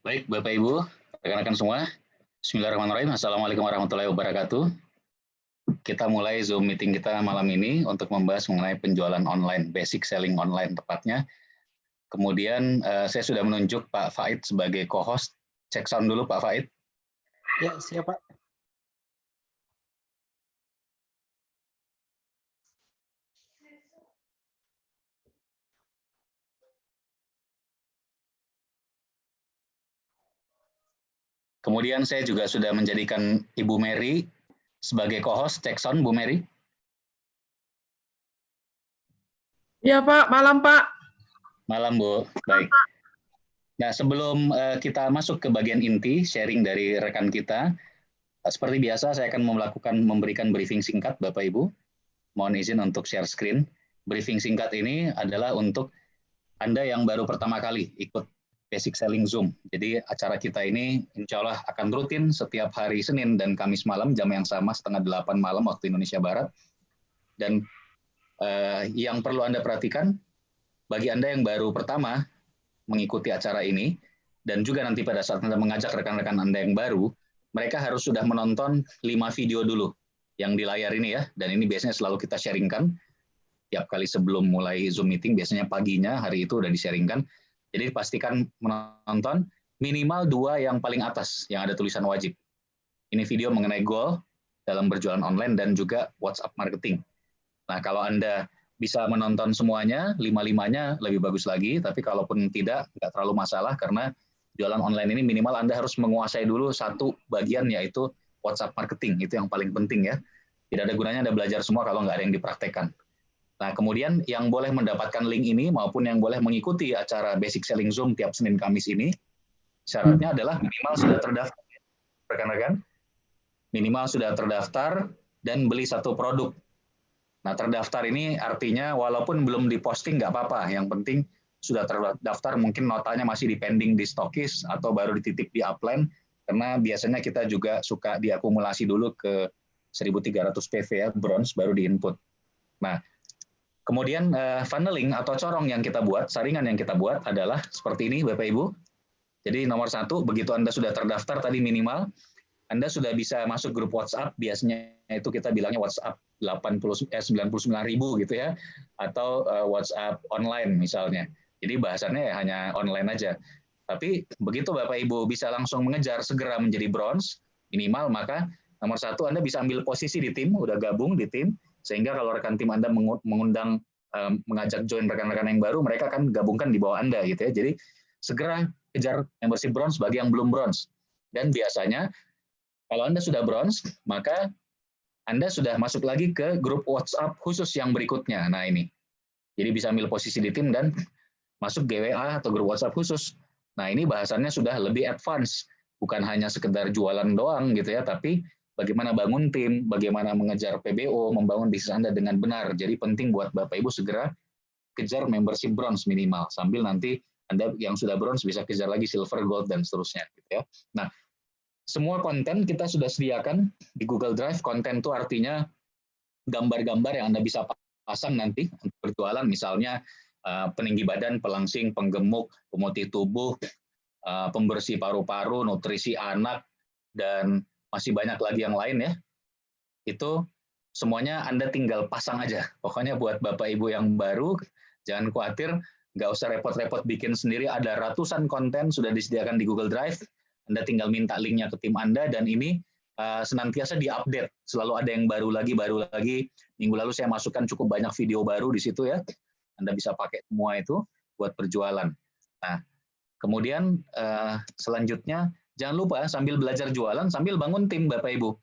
Baik, Bapak Ibu, rekan-rekan semua. Bismillahirrahmanirrahim. Assalamualaikum warahmatullahi wabarakatuh. Kita mulai Zoom meeting kita malam ini untuk membahas mengenai penjualan online, basic selling online tepatnya. Kemudian saya sudah menunjuk Pak Faid sebagai co-host. Cek sound dulu Pak Faid. Ya, siap Pak. Kemudian saya juga sudah menjadikan Ibu Mary sebagai co-host. Cek sound Bu Mary. Iya Pak, malam Pak. Malam Bu, baik. Nah, sebelum kita masuk ke bagian inti sharing dari rekan kita, seperti biasa saya akan memberikan briefing singkat Bapak Ibu. Mohon izin untuk share screen. Briefing singkat ini adalah untuk Anda yang baru pertama kali ikut Basic Selling Zoom. Jadi acara kita ini insya Allah akan rutin setiap hari Senin dan Kamis malam, jam yang sama 7:30 malam waktu Indonesia Barat. Dan yang perlu Anda perhatikan, bagi Anda yang baru pertama mengikuti acara ini, dan juga nanti pada saat Anda mengajak rekan-rekan Anda yang baru, mereka harus sudah menonton 5 video dulu yang di layar ini ya, dan ini biasanya selalu kita sharingkan tiap kali sebelum mulai Zoom meeting, biasanya paginya hari itu udah di-sharingkan. Jadi pastikan menonton minimal 2 yang paling atas yang ada tulisan wajib. Ini video mengenai goal dalam berjualan online dan juga WhatsApp marketing. Nah, kalau Anda bisa menonton semuanya, 5-5-nya lebih bagus lagi, tapi kalaupun tidak, nggak terlalu masalah karena jualan online ini minimal Anda harus menguasai dulu satu bagian yaitu WhatsApp marketing, itu yang paling penting ya. Tidak ada gunanya Anda belajar semua kalau nggak ada yang dipraktekkan. Nah, kemudian yang boleh mendapatkan link ini maupun yang boleh mengikuti acara Basic Selling Zoom tiap Senin Kamis ini, syaratnya adalah minimal sudah terdaftar, rekan-rekan. Minimal sudah terdaftar dan beli satu produk. Nah, terdaftar ini artinya walaupun belum diposting nggak apa-apa, yang penting sudah terdaftar, mungkin notanya masih di pending di stokis atau baru dititip di upline, karena biasanya kita juga suka diakumulasi dulu ke 1300 PV ya, bronze, baru di-input. Nah, kemudian funneling atau corong yang kita buat, saringan yang kita buat adalah seperti ini Bapak Ibu. Jadi nomor 1, begitu Anda sudah terdaftar tadi minimal, Anda sudah bisa masuk grup WhatsApp, biasanya itu kita bilangnya WhatsApp 99.000 gitu ya, atau WhatsApp online misalnya. Jadi bahasannya ya hanya online aja. Tapi begitu Bapak Ibu bisa langsung mengejar segera menjadi bronze, minimal, maka nomor 1 Anda bisa ambil posisi di tim, udah gabung di tim, sehingga kalau rekan tim Anda mengundang, mengajak join rekan-rekan yang baru, mereka akan gabungkan di bawah Anda gitu ya. Jadi segera kejar membership bronze bagi yang belum bronze. Dan biasanya kalau Anda sudah bronze, maka Anda sudah masuk lagi ke grup WhatsApp khusus yang berikutnya. Nah ini, jadi bisa ambil posisi di tim dan masuk GWA atau grup WhatsApp khusus. Nah ini bahasannya sudah lebih advance, bukan hanya sekedar jualan doang gitu ya, tapi bagaimana bangun tim, bagaimana mengejar PBO, membangun bisnis Anda dengan benar. Jadi penting buat Bapak Ibu segera kejar membership bronze minimal, sambil nanti Anda yang sudah bronze bisa kejar lagi silver, gold, dan seterusnya. Gitu ya. Nah, semua konten kita sudah sediakan di Google Drive. Konten itu artinya gambar-gambar yang Anda bisa pasang nanti untuk berjualan, misalnya peninggi badan, pelangsing, penggemuk, pemutih tubuh, pembersih paru-paru, nutrisi anak, dan masih banyak lagi yang lain ya. Itu semuanya Anda tinggal pasang aja. Pokoknya buat Bapak Ibu yang baru, jangan khawatir, nggak usah repot-repot bikin sendiri, ada ratusan konten sudah disediakan di Google Drive, Anda tinggal minta linknya ke tim Anda, dan ini senantiasa diupdate, selalu ada yang baru lagi. Minggu lalu saya masukkan cukup banyak video baru di situ ya, Anda bisa pakai semua itu buat berjualan. Nah, kemudian selanjutnya, jangan lupa sambil belajar jualan, sambil bangun tim Bapak Ibu.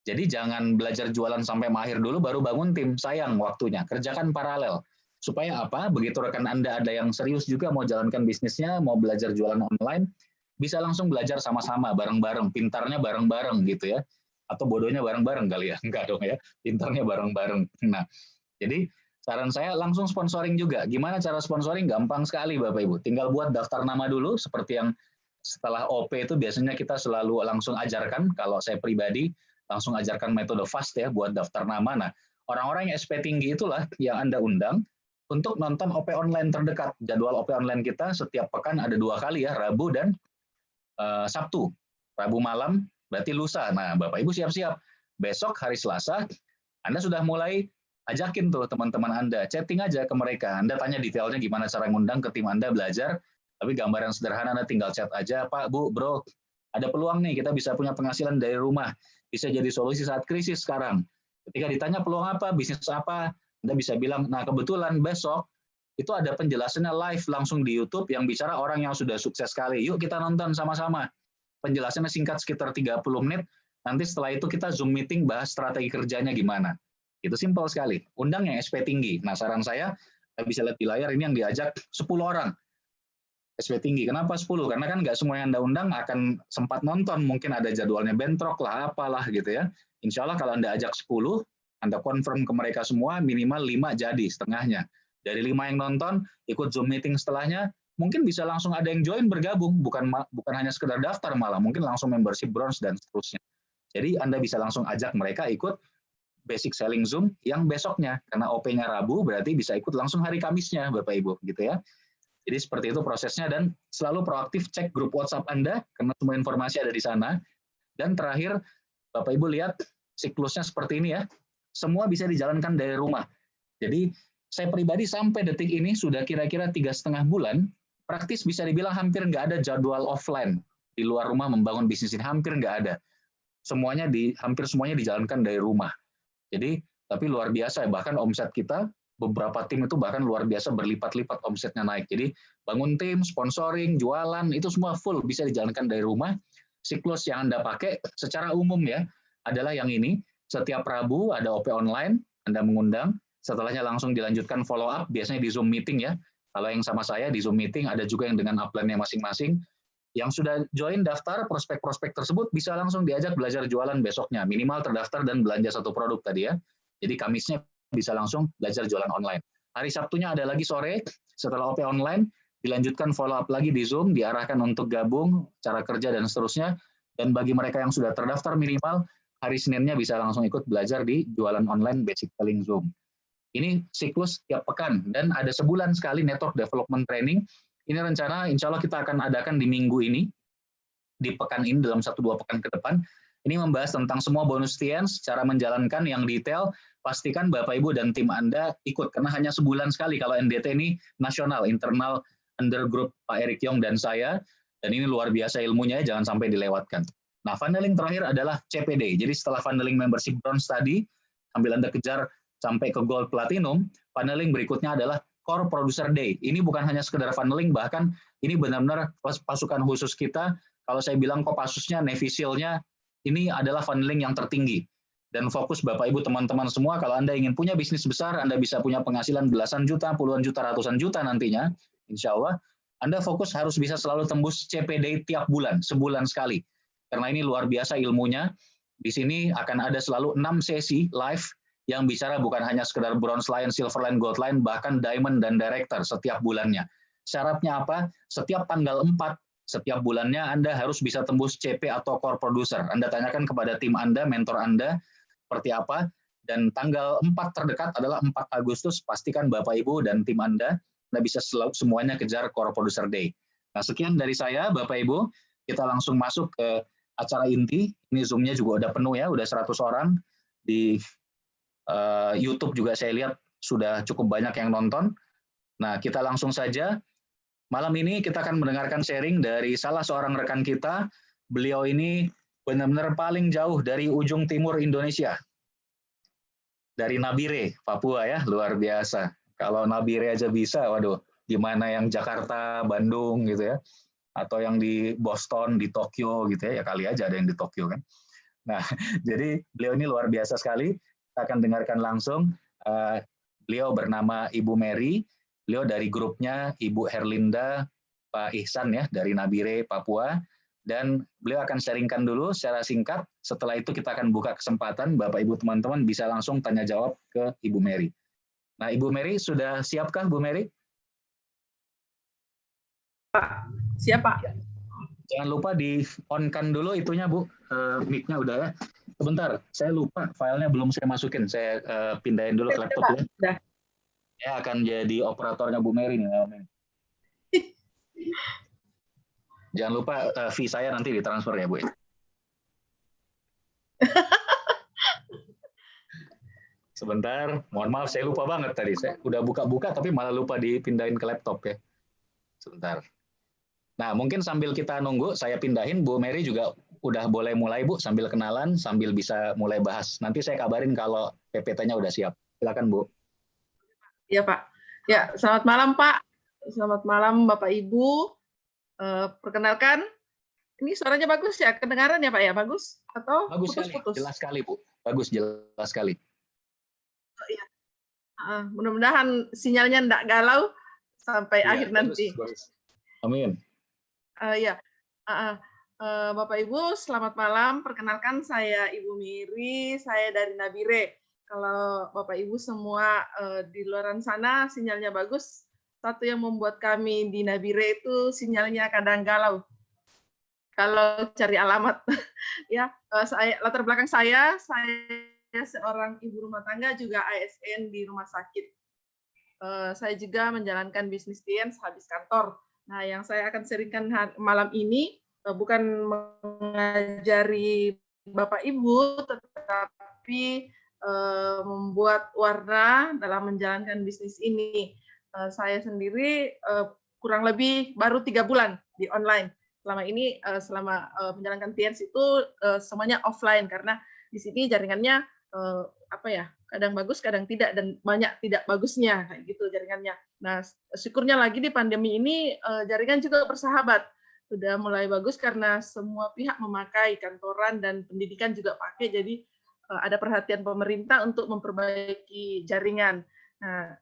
Jadi jangan belajar jualan sampai mahir dulu baru bangun tim, sayang waktunya, kerjakan paralel. Supaya apa? Begitu rekan Anda ada yang serius juga mau jalankan bisnisnya, mau belajar jualan online, bisa langsung belajar sama-sama, bareng-bareng, pintarnya bareng-bareng gitu ya. Atau bodohnya bareng-bareng kali ya, enggak dong ya, pintarnya bareng-bareng. Nah, jadi saran saya langsung sponsoring juga. Gimana cara sponsoring? Gampang sekali Bapak Ibu. Tinggal buat daftar nama dulu, seperti yang setelah OP itu biasanya kita selalu langsung ajarkan, kalau saya pribadi, langsung ajarkan metode fast ya buat daftar nama. Nah, orang-orang yang SP tinggi itulah yang Anda undang untuk nonton OP online terdekat. Jadwal OP online kita setiap pekan ada 2 kali ya, Rabu dan Sabtu, Rabu malam, berarti lusa. Nah, Bapak Ibu siap-siap. Besok hari Selasa, Anda sudah mulai ajakin tuh teman-teman Anda, chatting aja ke mereka. Anda tanya detailnya gimana cara ngundang ke tim Anda belajar, tapi gambaran sederhana Anda tinggal chat aja, Pak, Bu, Bro, ada peluang nih, kita bisa punya penghasilan dari rumah. Bisa jadi solusi saat krisis sekarang. Ketika ditanya peluang apa, bisnis apa, Anda bisa bilang, nah kebetulan besok itu ada penjelasannya live langsung di YouTube yang bicara orang yang sudah sukses sekali. Yuk kita nonton sama-sama. Penjelasannya singkat sekitar 30 menit. Nanti setelah itu kita Zoom meeting bahas strategi kerjanya gimana. Itu simpel sekali. Undang yang SP tinggi. Nah, saran saya bisa lihat di layar ini yang diajak 10 orang. SP tinggi. Kenapa 10? Karena kan nggak semua yang Anda undang akan sempat nonton. Mungkin ada jadwalnya bentrok lah, apalah gitu ya. Insya Allah kalau Anda ajak 10, Anda confirm ke mereka semua, minimal 5 jadi setengahnya. Dari 5 yang nonton, ikut Zoom meeting setelahnya, mungkin bisa langsung ada yang join bergabung, bukan hanya sekedar daftar malah, mungkin langsung membership bronze dan seterusnya. Jadi Anda bisa langsung ajak mereka ikut basic selling Zoom yang besoknya, karena OP-nya Rabu, berarti bisa ikut langsung hari Kamisnya, Bapak Ibu, gitu ya. Jadi seperti itu prosesnya, dan selalu proaktif cek grup WhatsApp Anda, karena semua informasi ada di sana. Dan terakhir, Bapak Ibu lihat siklusnya seperti ini ya, semua bisa dijalankan dari rumah. Jadi saya pribadi sampai detik ini sudah kira-kira 3,5 bulan, praktis bisa dibilang hampir nggak ada jadwal offline di luar rumah membangun bisnis ini, hampir nggak ada. Hampir semuanya dijalankan dari rumah. Jadi, tapi luar biasa, bahkan omset kita, beberapa tim itu bahkan luar biasa berlipat-lipat omsetnya naik. Jadi bangun tim, sponsoring, jualan, itu semua full bisa dijalankan dari rumah. Siklus yang Anda pakai secara umum ya, adalah yang ini, setiap Rabu ada OP online, Anda mengundang, setelahnya langsung dilanjutkan follow up, biasanya di Zoom meeting ya. Kalau yang sama saya di Zoom meeting, ada juga yang dengan upline-nya masing-masing. Yang sudah join daftar, prospek-prospek tersebut bisa langsung diajak belajar jualan besoknya. Minimal terdaftar dan belanja satu produk tadi ya. Jadi Kamisnya bisa langsung belajar jualan online. Hari Sabtunya ada lagi sore, setelah OP online, dilanjutkan follow up lagi di Zoom, diarahkan untuk gabung, cara kerja dan seterusnya. Dan bagi mereka yang sudah terdaftar minimal, hari Seninnya bisa langsung ikut belajar di jualan online basic selling Zoom. Ini siklus tiap pekan, dan ada sebulan sekali network development training. Ini rencana insya Allah kita akan adakan di minggu ini, di pekan ini dalam 1-2 pekan ke depan. Ini membahas tentang semua bonus TNs, cara menjalankan yang detail, pastikan Bapak Ibu dan tim Anda ikut, karena hanya sebulan sekali kalau NDT ini nasional, internal under group Pak Erik Yong dan saya, dan ini luar biasa ilmunya, jangan sampai dilewatkan. Nah, funneling terakhir adalah CPD. Jadi setelah funneling membership bronze tadi, sambil Anda kejar sampai ke gold platinum, funneling berikutnya adalah core producer day. Ini bukan hanya sekedar funneling, bahkan ini benar-benar pasukan khusus kita. Kalau saya bilang Kopassusnya, Navy SEAL-nya, ini adalah funneling yang tertinggi. Dan fokus Bapak Ibu teman-teman semua, kalau Anda ingin punya bisnis besar, Anda bisa punya penghasilan belasan juta, puluhan juta, ratusan juta nantinya, insya Allah, Anda fokus harus bisa selalu tembus CPD tiap bulan, sebulan sekali. Karena ini luar biasa ilmunya. Di sini akan ada selalu 6 sesi live yang bicara bukan hanya sekedar bronze line, silver line, gold line, bahkan diamond dan director setiap bulannya. Syaratnya apa? Setiap tanggal 4, setiap bulannya Anda harus bisa tembus CP atau core producer. Anda tanyakan kepada tim Anda, mentor Anda, seperti apa, dan tanggal 4 terdekat adalah 4 Agustus, pastikan Bapak Ibu dan tim Anda bisa semuanya kejar core producer day. Nah, sekian dari saya, Bapak Ibu, kita langsung masuk ke acara inti. Ini Zoom-nya juga udah penuh ya, udah 100 orang. Di YouTube juga saya lihat sudah cukup banyak yang nonton. Nah, kita langsung saja. Malam ini kita akan mendengarkan sharing dari salah seorang rekan kita. Beliau ini benar-benar paling jauh dari ujung timur Indonesia. Dari Nabire, Papua ya, luar biasa. Kalau Nabire aja bisa, waduh, gimana yang Jakarta, Bandung gitu ya. Atau yang di Boston, di Tokyo gitu ya kali aja ada yang di Tokyo kan. Nah, jadi beliau ini luar biasa sekali. Kita akan dengarkan langsung. Beliau bernama Ibu Mary, beliau dari grupnya Ibu Herlinda, Pak Ihsan ya, dari Nabire, Papua, dan beliau akan sharingkan dulu secara singkat. Setelah itu kita akan buka kesempatan, Bapak Ibu teman-teman bisa langsung tanya jawab ke Ibu Mary. Nah, Ibu Mary, sudah siapkah Bu Mary? Pak, siap Pak. Jangan lupa di-on-kan dulu itunya Bu, mic-nya udah ya. Sebentar, saya lupa filenya belum saya masukin. Saya pindahin dulu ke laptop ya. Sudah. Saya akan jadi operatornya Bu Mary nih. Jangan lupa fee saya nanti ditransfer ya, Bu. Sebentar, mohon maaf saya lupa banget tadi. Saya udah buka-buka tapi malah lupa dipindahin ke laptop ya. Sebentar. Nah, mungkin sambil kita nunggu, saya pindahin, Bu Mary juga udah boleh mulai, Bu, sambil kenalan, sambil bisa mulai bahas. Nanti saya kabarin kalau PPT-nya udah siap. Silakan, Bu. Iya, Pak. Ya, selamat malam, Pak. Selamat malam, Bapak Ibu. Perkenalkan, ini suaranya bagus ya? Kedengaran ya, Pak ya? Bagus? Atau Bagus sekali, putus-putus? jelas sekali, Bu. Bagus, jelas sekali. Oh, iya. Mudah-mudahan sinyalnya enggak galau sampai Iya, akhir bagus, nanti. bagus. Amin. Ya, Bapak Ibu, selamat malam. Perkenalkan saya Ibu Miri, saya dari Nabire. Kalau Bapak Ibu semua di luaran sana sinyalnya bagus, satu yang membuat kami di Nabire itu sinyalnya kadang galau. Kalau cari alamat, ya, saya latar belakang saya seorang ibu rumah tangga juga ASN di rumah sakit. Saya juga menjalankan bisnis dance habis kantor. Nah, yang saya akan sharingkan malam ini bukan mengajari Bapak Ibu, tetapi membuat warna dalam menjalankan bisnis ini. Saya sendiri kurang lebih baru 3 bulan di online. Selama ini, selama menjalankan dance itu semuanya offline karena di sini jaringannya kadang bagus, kadang tidak, dan banyak tidak bagusnya, kayak gitu jaringannya. Nah, syukurnya lagi di pandemi ini jaringan juga bersahabat. Sudah mulai bagus karena semua pihak memakai, kantoran dan pendidikan juga pakai, jadi ada perhatian pemerintah untuk memperbaiki jaringan. Nah,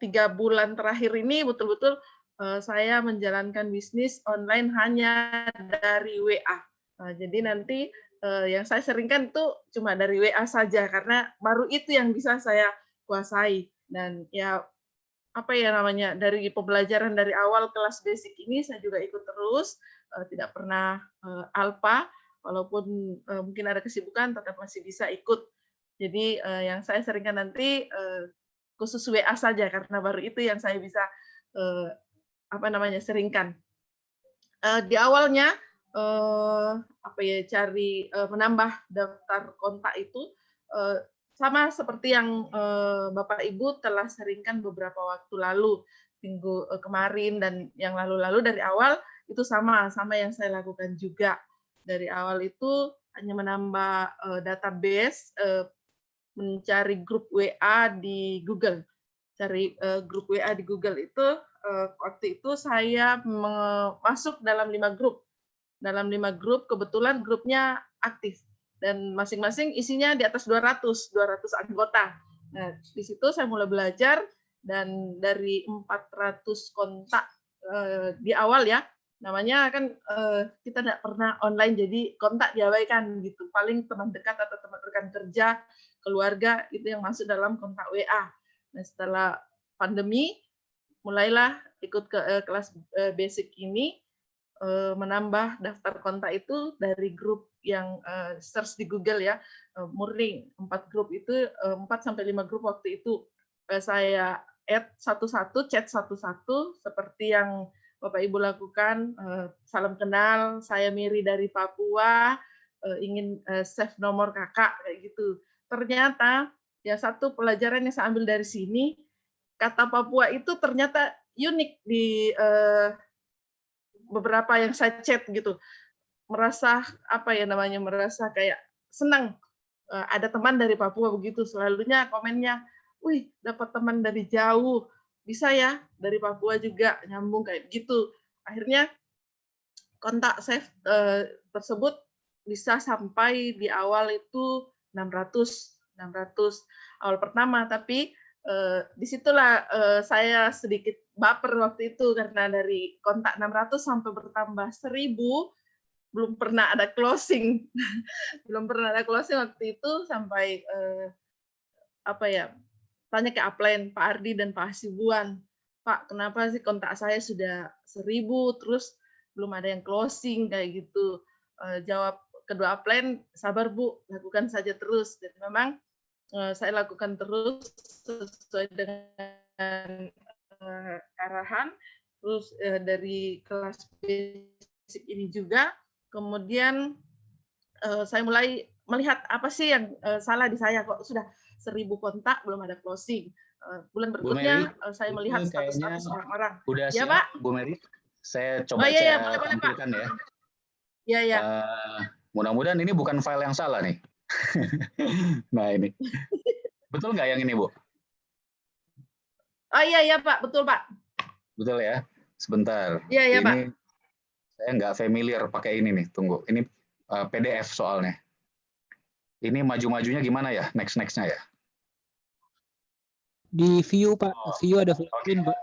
3 bulan terakhir ini betul-betul saya menjalankan bisnis online hanya dari WA. Jadi nanti yang saya seringkan itu cuma dari WA saja karena baru itu yang bisa saya kuasai. Dan ya dari pembelajaran dari awal kelas basic ini saya juga ikut terus, tidak pernah alpa, walaupun mungkin ada kesibukan tetap masih bisa ikut. Jadi yang saya seringkan nanti khusus WA saja karena baru itu yang saya bisa seringkan. Di awalnya menambah daftar kontak itu sama seperti yang Bapak Ibu telah seringkan beberapa waktu lalu, minggu kemarin dan yang lalu-lalu dari awal itu sama yang saya lakukan juga. Dari awal itu hanya menambah database, mencari grup WA di Google. Cari grup WA di Google itu waktu itu saya masuk dalam 5 grup. Dalam 5 grup kebetulan grupnya aktif dan masing-masing isinya di atas 200 anggota. Nah, di situ saya mulai belajar dan dari 400 kontak di awal ya, namanya kan kita tidak pernah online jadi kontak diabaikan gitu. Paling teman dekat atau teman rekan kerja, keluarga itu yang masuk dalam kontak WA. Nah, setelah pandemi mulailah ikut ke kelas basic ini, menambah daftar kontak itu dari grup yang search di Google ya, murni 4 grup itu, 4 sampai 5 grup waktu itu saya add satu-satu, chat satu-satu seperti yang Bapak Ibu lakukan, salam kenal, saya Miri dari Papua, ingin save nomor kakak kayak gitu. Ternyata ya satu pelajaran yang saya ambil dari sini, kata Papua itu ternyata unik di beberapa yang saya chat gitu. Merasa merasa kayak senang ada teman dari Papua begitu. Selalunya komennya, "Wih, dapat teman dari jauh. Bisa ya dari Papua juga nyambung kayak gitu." Akhirnya kontak save tersebut bisa sampai di awal itu 600 awal pertama, tapi disitulah saya sedikit baper waktu itu karena dari kontak 600 sampai bertambah 1000 belum pernah ada closing. Belum pernah ada closing waktu itu sampai tanya ke upline Pak Ardi dan Pak Hasibuan, "Pak, kenapa sih kontak saya sudah 1000 terus belum ada yang closing?" kayak gitu. Jawab kedua upline, "Sabar Bu, lakukan saja terus." Dan memang saya lakukan terus sesuai dengan arahan terus dari kelas basic ini juga, kemudian saya mulai melihat apa sih yang salah di saya, kok sudah 1.000 kontak belum ada closing. Bulan Bu Mary, berikutnya saya itu melihat kayaknya status-status orang-orang. udah Ya siap, Pak? Bu Mary. Saya Oh coba iya ya, saya boleh Pak. tampilkan ya. Iya ya. Mudah-mudahan ini bukan file yang salah nih. Nah ini, betul nggak yang ini Bu? Oh iya Pak, betul Pak. Betul ya. Sebentar. Iya Pak. Ini saya nggak familiar pakai ini nih. Tunggu. Ini PDF soalnya. Ini maju-majunya gimana ya? Next-nya ya. Di view Pak, view ada full screen Pak.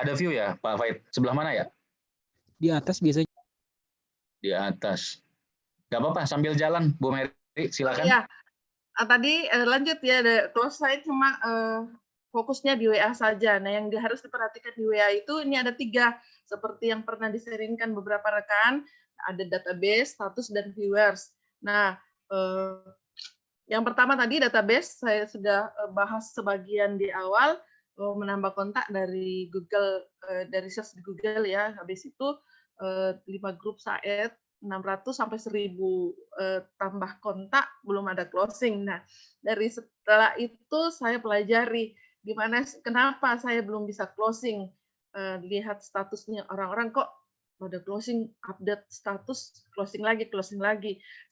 Ada view ya Pak Faid. Sebelah mana ya? Di atas biasanya. Di atas. Nggak apa-apa, sambil jalan Bu Mary, silakan. Iya. Tadi lanjut ya, close saya cuma fokusnya di WA saja. Nah, yang harus diperhatikan di WA itu ini ada 3, seperti yang pernah diseringkan beberapa rekan, ada database, status, dan viewers. Nah, yang pertama tadi database, saya sudah bahas sebagian di awal, menambah kontak dari Google, dari search di Google ya. Habis itu 5 grup Saed, 600 sampai 1.000 tambah kontak, belum ada closing. Nah, dari setelah itu saya pelajari kenapa saya belum bisa closing. Lihat statusnya orang-orang kok pada closing, update status, closing lagi.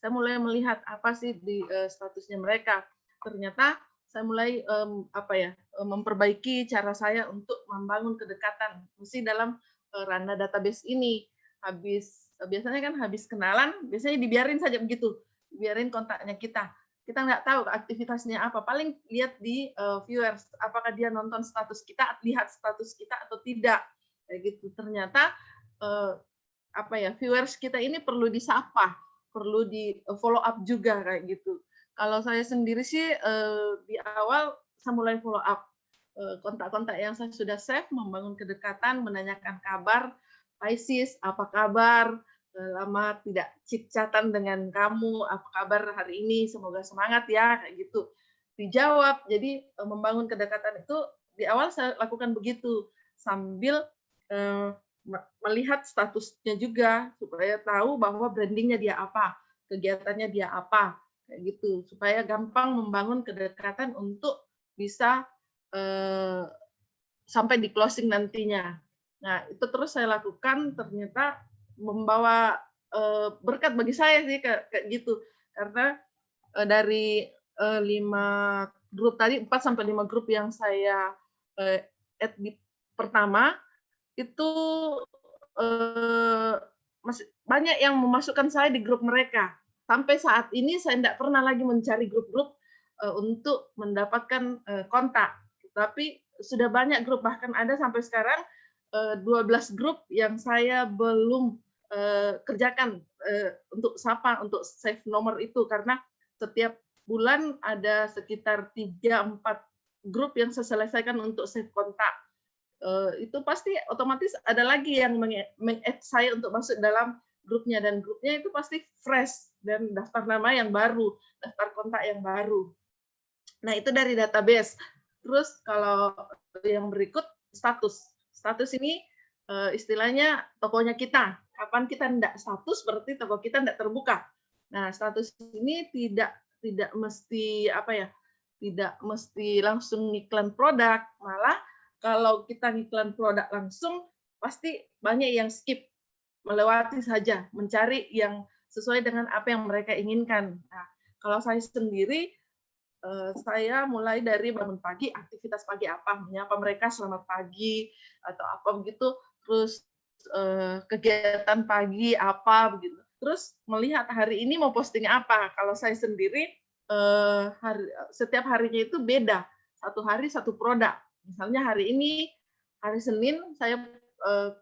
Saya mulai melihat apa sih di statusnya mereka. Ternyata saya mulai memperbaiki cara saya untuk membangun kedekatan. Mesti dalam ranah database ini. Biasanya kan habis kenalan, biasanya dibiarin saja begitu, biarin kontaknya kita. Kita nggak tahu aktivitasnya apa. Paling lihat di viewers, apakah dia nonton status kita, lihat status kita atau tidak. Kayak gitu. Ternyata viewers kita ini perlu disapa, perlu di follow up juga kayak gitu. Kalau saya sendiri sih di awal saya mulai follow up kontak-kontak yang saya sudah save, membangun kedekatan, menanyakan kabar, Isis, apa kabar? Lama tidak chit-chatan dengan kamu, apa kabar hari ini? Semoga semangat ya, kayak gitu. Dijawab. Jadi membangun kedekatan itu di awal saya lakukan begitu, sambil melihat statusnya juga supaya tahu bahwa brandingnya dia apa, kegiatannya dia apa, kayak gitu, supaya gampang membangun kedekatan untuk bisa sampai di closing nantinya. Nah, itu terus saya lakukan, ternyata membawa berkat bagi saya sih kayak gitu, karena dari 5 grup tadi, 4 sampai 5 grup yang saya add di pertama itu masih banyak yang memasukkan saya di grup mereka. Sampai saat ini saya tidak pernah lagi mencari grup-grup untuk mendapatkan kontak. Tapi sudah banyak grup, bahkan ada sampai sekarang 12 grup yang saya belum kerjakan untuk sapa, untuk save nomor itu, karena setiap bulan ada sekitar 3-4 grup yang saya selesaikan untuk save kontak. Itu pasti otomatis ada lagi yang meng-add saya untuk masuk dalam grupnya, dan grupnya itu pasti fresh dan daftar nama yang baru, daftar kontak yang baru. Nah, itu dari database. Terus kalau yang berikut status. Status ini istilahnya tokonya kita. Kapan kita tidak status berarti toko kita tidak terbuka. Nah, status ini tidak mesti tidak mesti langsung iklan produk, malah kalau kita iklan produk langsung, pasti banyak yang skip, melewati saja, mencari yang sesuai dengan apa yang mereka inginkan. Nah, kalau saya sendiri, saya mulai dari bangun pagi, aktivitas pagi apa, menyapa mereka selamat pagi, atau apa begitu, terus kegiatan pagi apa, begitu. Terus melihat hari ini mau posting apa. Kalau saya sendiri, setiap harinya itu beda, satu hari satu produk. Misalnya hari ini, hari Senin, saya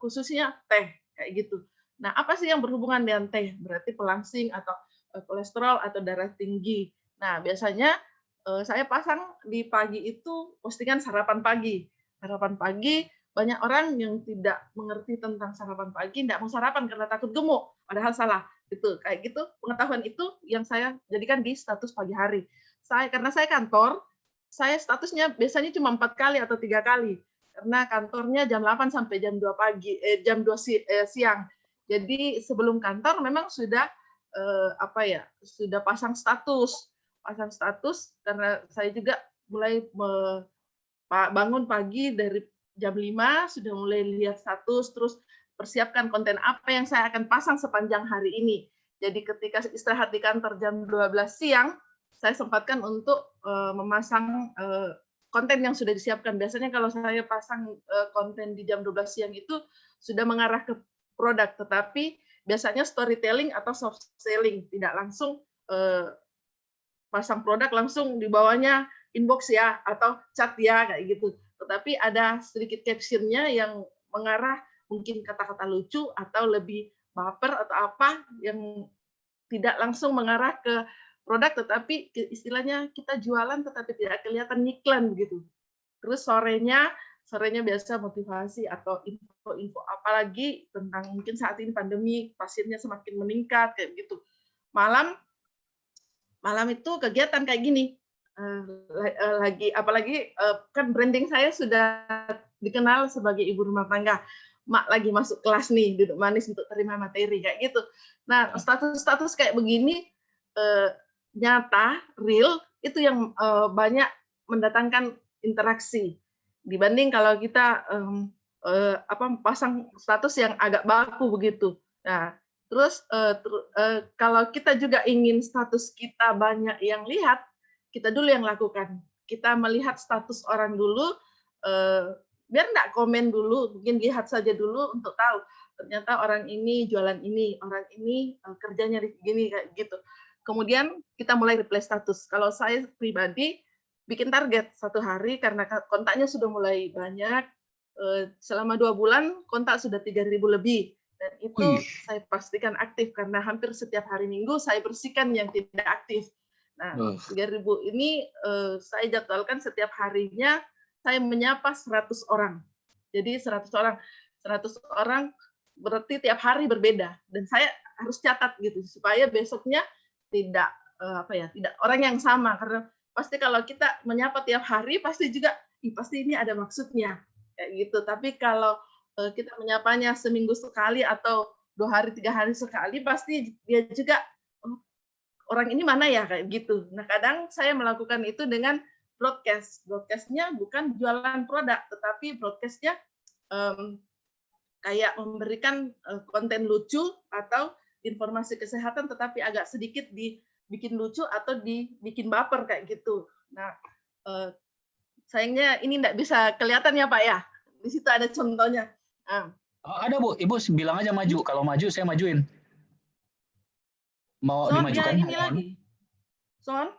khususnya teh, kayak gitu. Nah, apa sih yang berhubungan dengan teh? Berarti pelangsing atau kolesterol atau darah tinggi. Nah, biasanya saya pasang di pagi itu postingan sarapan pagi. Sarapan pagi, banyak orang yang tidak mengerti tentang sarapan pagi, tidak mau sarapan karena takut gemuk, padahal salah. Gitu, kayak gitu. Pengetahuan itu yang saya jadikan di status pagi hari. Karena saya kantor, saya statusnya biasanya cuma 4 kali atau 3 kali. karena kantornya jam 8 sampai jam 2 pagi, jam 2 siang. Jadi sebelum kantor memang sudah sudah pasang status karena saya juga mulai bangun pagi dari jam 5 sudah mulai lihat status, terus persiapkan konten apa yang saya akan pasang sepanjang hari ini. Jadi ketika istirahat di kantor jam 12 siang, saya sempatkan untuk memasang konten yang sudah disiapkan. Biasanya kalau saya pasang konten di jam 12 siang itu sudah mengarah ke produk, tetapi biasanya storytelling atau soft selling, tidak langsung pasang produk langsung di bawahnya inbox ya atau chat ya kayak gitu. Tetapi ada sedikit captionnya yang mengarah mungkin kata-kata lucu atau lebih baper atau apa yang tidak langsung mengarah ke produk, tetapi istilahnya kita jualan tetapi tidak kelihatan iklan begitu. Terus sorenya biasa motivasi atau info-info apalagi tentang mungkin saat ini pandemi pasiennya semakin meningkat kayak gitu. Malam itu kegiatan kayak gini. Apalagi kan branding saya sudah dikenal sebagai ibu rumah tangga. Mak lagi masuk kelas nih, duduk manis untuk terima materi kayak gitu. Nah, status-status kayak begini nyata, real, itu yang banyak mendatangkan interaksi dibanding kalau kita pasang status yang agak baku begitu. Nah, terus kalau kita juga ingin status kita banyak yang lihat, kita dulu yang lakukan. Kita melihat status orang dulu, biar enggak komen dulu, mungkin lihat saja dulu untuk tahu ternyata orang ini jualan ini, orang ini kerjanya gini kayak gitu. Kemudian kita mulai replay status. Kalau saya pribadi bikin target satu hari karena kontaknya sudah mulai banyak. Selama 2 bulan kontak sudah 3.000 lebih. Dan itu saya pastikan aktif karena hampir setiap hari Minggu saya bersihkan yang tidak aktif. Nah, 3.000 ini saya jadwalkan setiap harinya saya menyapa 100 orang. Jadi 100 orang berarti tiap hari berbeda dan saya harus catat gitu supaya besoknya tidak tidak orang yang sama, karena pasti kalau kita menyapa tiap hari pasti juga pasti ini ada maksudnya kayak gitu. Tapi kalau kita menyapanya seminggu sekali atau 2 hari 3 hari sekali pasti dia juga orang ini mana ya kayak gitu. Nah, kadang saya melakukan itu dengan broadcast-nya bukan jualan produk, tetapi broadcast-nya kayak memberikan konten lucu atau informasi kesehatan tetapi agak sedikit dibikin lucu atau dibikin baper kayak gitu. Nah, sayangnya ini enggak bisa kelihatan ya Pak ya. Di situ ada contohnya. Oh, ada Bu, Ibu bilang aja maju. Kalau maju saya majuin. Mau Son, dimajukan? Ya ini lagi. Son.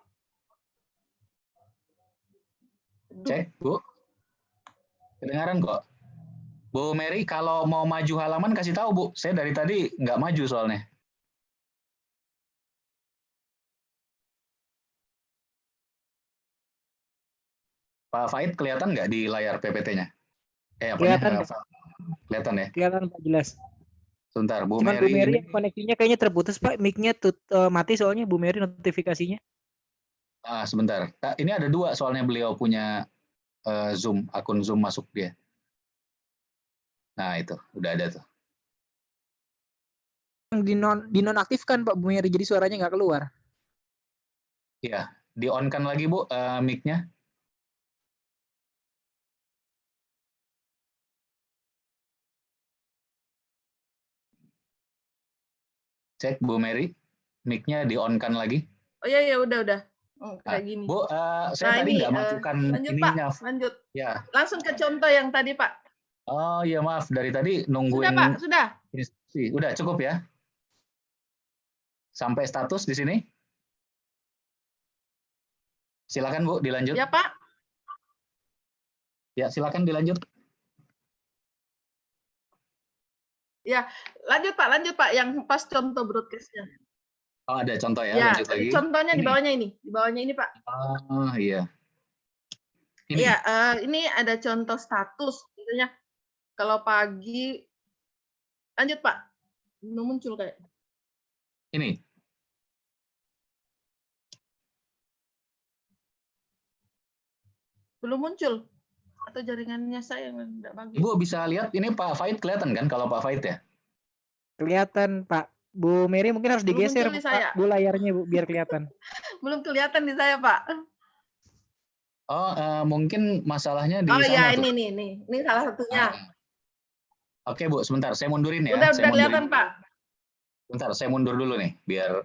Cek, Bu. Kedengaran kok. Bu Mary, kalau mau maju halaman kasih tahu Bu. Saya dari tadi nggak maju soalnya. Pak Faid kelihatan nggak di layar PPT-nya? Kelihatan, kelihatan ya? Kelihatan Pak, jelas. Sebentar, Bu Cuman Mary. Bu Mary koneksinya kayaknya terputus Pak, mic-nya mati soalnya Bu Mary notifikasinya. Sebentar. Ini ada 2 soalnya beliau punya Zoom, akun Zoom masuk dia. Nah itu, udah ada tuh. Dinonaktifkan Pak Bu Mary, jadi suaranya nggak keluar. Iya, di-on-kan lagi Bu mic-nya. Cek Bu Mary, mic-nya di-on-kan lagi. Oh iya, udah. Kayak gini. Bu, saya tadi nggak masukkan ininya. Pak, lanjut. Ya. Langsung ke contoh yang tadi Pak. Oh iya maaf, dari tadi nungguin. Sudah Pak, sudah. Udah cukup ya? Sampai status di sini? Silakan Bu, dilanjut. Ya Pak. Ya, silakan dilanjut. Ya, lanjut Pak, yang pas contoh broadcast-nya. Oh, ada contoh ya, Ya, lanjut lagi. Contohnya ini. Di bawahnya ini Pak. Oh iya. Ini. Iya, ini ada contoh status, misalnya kalau pagi, lanjut Pak, belum muncul kayak. Ini. Belum muncul. Atau jaringannya saya yang tidak bagus? Ibu bisa lihat ini Pak Faid kelihatan kan kalau Pak Faid ya? Kelihatan, Pak. Bu Mary mungkin harus Belum digeser, muncul di Pak, saya. Bu, layarnya, Bu, biar kelihatan. Belum kelihatan di saya, Pak. Oh, mungkin masalahnya di Oh sana ya, tuh. ini salah satunya. Oke, Bu, sebentar saya mundurin ya. Udah Saya mundurin. kelihatan, Pak. Bentar, saya mundur dulu nih biar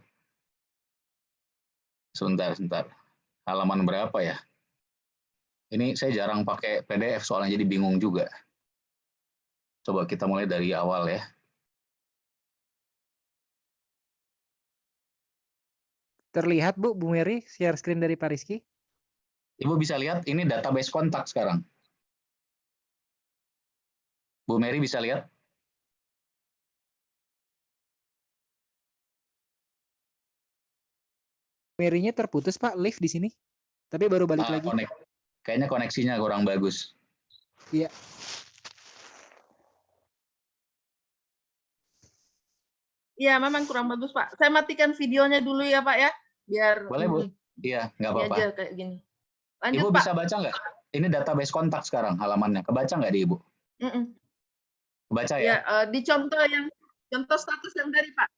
sebentar. Halaman berapa ya? Ini saya jarang pakai PDF soalnya jadi bingung juga. Coba kita mulai dari awal ya. Terlihat, Bu Mary, share screen dari Pak Rizky. Ibu bisa lihat ini database kontak sekarang. Bu Mary bisa lihat? Mary-nya terputus, Pak, live di sini. Tapi baru balik lagi. Kayaknya koneksinya kurang bagus. Iya. Iya, memang kurang bagus, Pak. Saya matikan videonya dulu ya, Pak ya, biar Boleh, Bu? Iya, nggak apa-apa. aja kayak gini. Lanjut, Ibu Pak. bisa baca nggak? Ini database kontak sekarang halamannya. Kebaca nggak di Ibu? Kebaca ya? Ya, di contoh status yang tadi, Pak.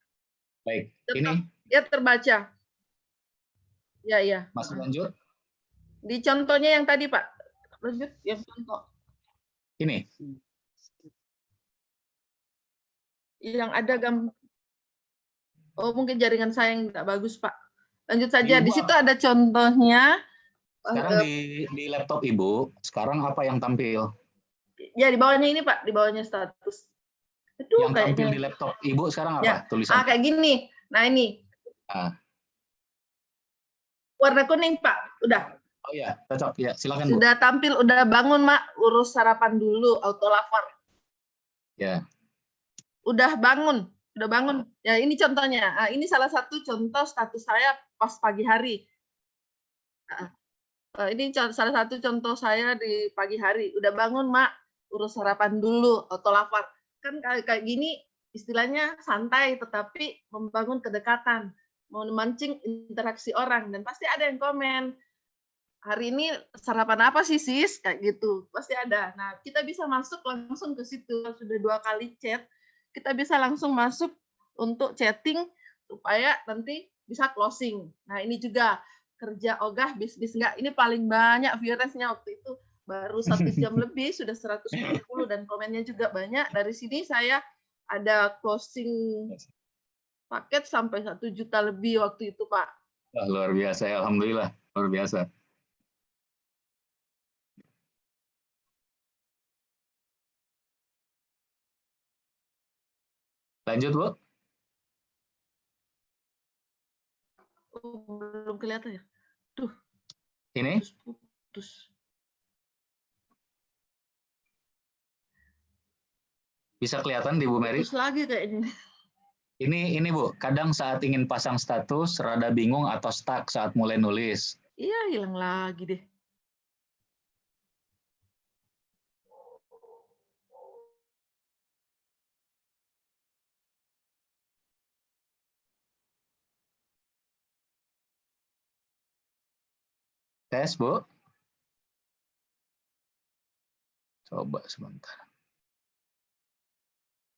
Baik, ini ya terbaca. Ya. masih lanjut? Di contohnya yang tadi, Pak. Lanjut, yang contoh. Ini. Yang ada gambar. Oh, mungkin jaringan saya yang tidak bagus, Pak. Lanjut saja. Di situ ada contohnya. Sekarang di laptop Ibu, sekarang apa yang tampil? Ya, di bawahnya ini, Pak. Di bawahnya status. Aduh, yang tampil di laptop Ibu sekarang apa? Ya. Tulisan. Kayak gini. Nah, ini. Warna kuning, Pak. Udah. Oh iya, cocok. Ya, silakan, Bu. Sudah tampil, udah bangun, Mak. Urus sarapan dulu, auto lapor. Ya. Udah bangun. Ya, ini contohnya. Nah, ini salah satu contoh status saya pas pagi hari. Ini salah satu contoh saya di pagi hari. Udah bangun, Mak. Urus sarapan dulu, auto lapor. Kan kayak gini istilahnya santai, tetapi membangun kedekatan, memancing interaksi orang. Dan pasti ada yang komen, hari ini sarapan apa sih, sis? Kayak gitu. Pasti ada. Nah, kita bisa masuk langsung ke situ. Sudah 2 kali chat, kita bisa langsung masuk untuk chatting supaya nanti bisa closing. Nah, ini juga kerja ogah bisnis enggak. Ini paling banyak viewersnya waktu itu. Baru 1 jam lebih sudah 170 dan komennya juga banyak. Dari sini saya ada closing paket sampai 1 juta lebih waktu itu, Pak. Wah, luar biasa ya, alhamdulillah, luar biasa. Lanjut, Bu. Oh, belum kelihatan ya. Tuh. Ini? Putus. Bisa kelihatan di Bu Mary? Putus lagi kayaknya. Ini Bu, kadang saat ingin pasang status rada bingung atau stuck saat mulai nulis. Iya, hilang lagi deh. Tes, Bu. Coba sebentar.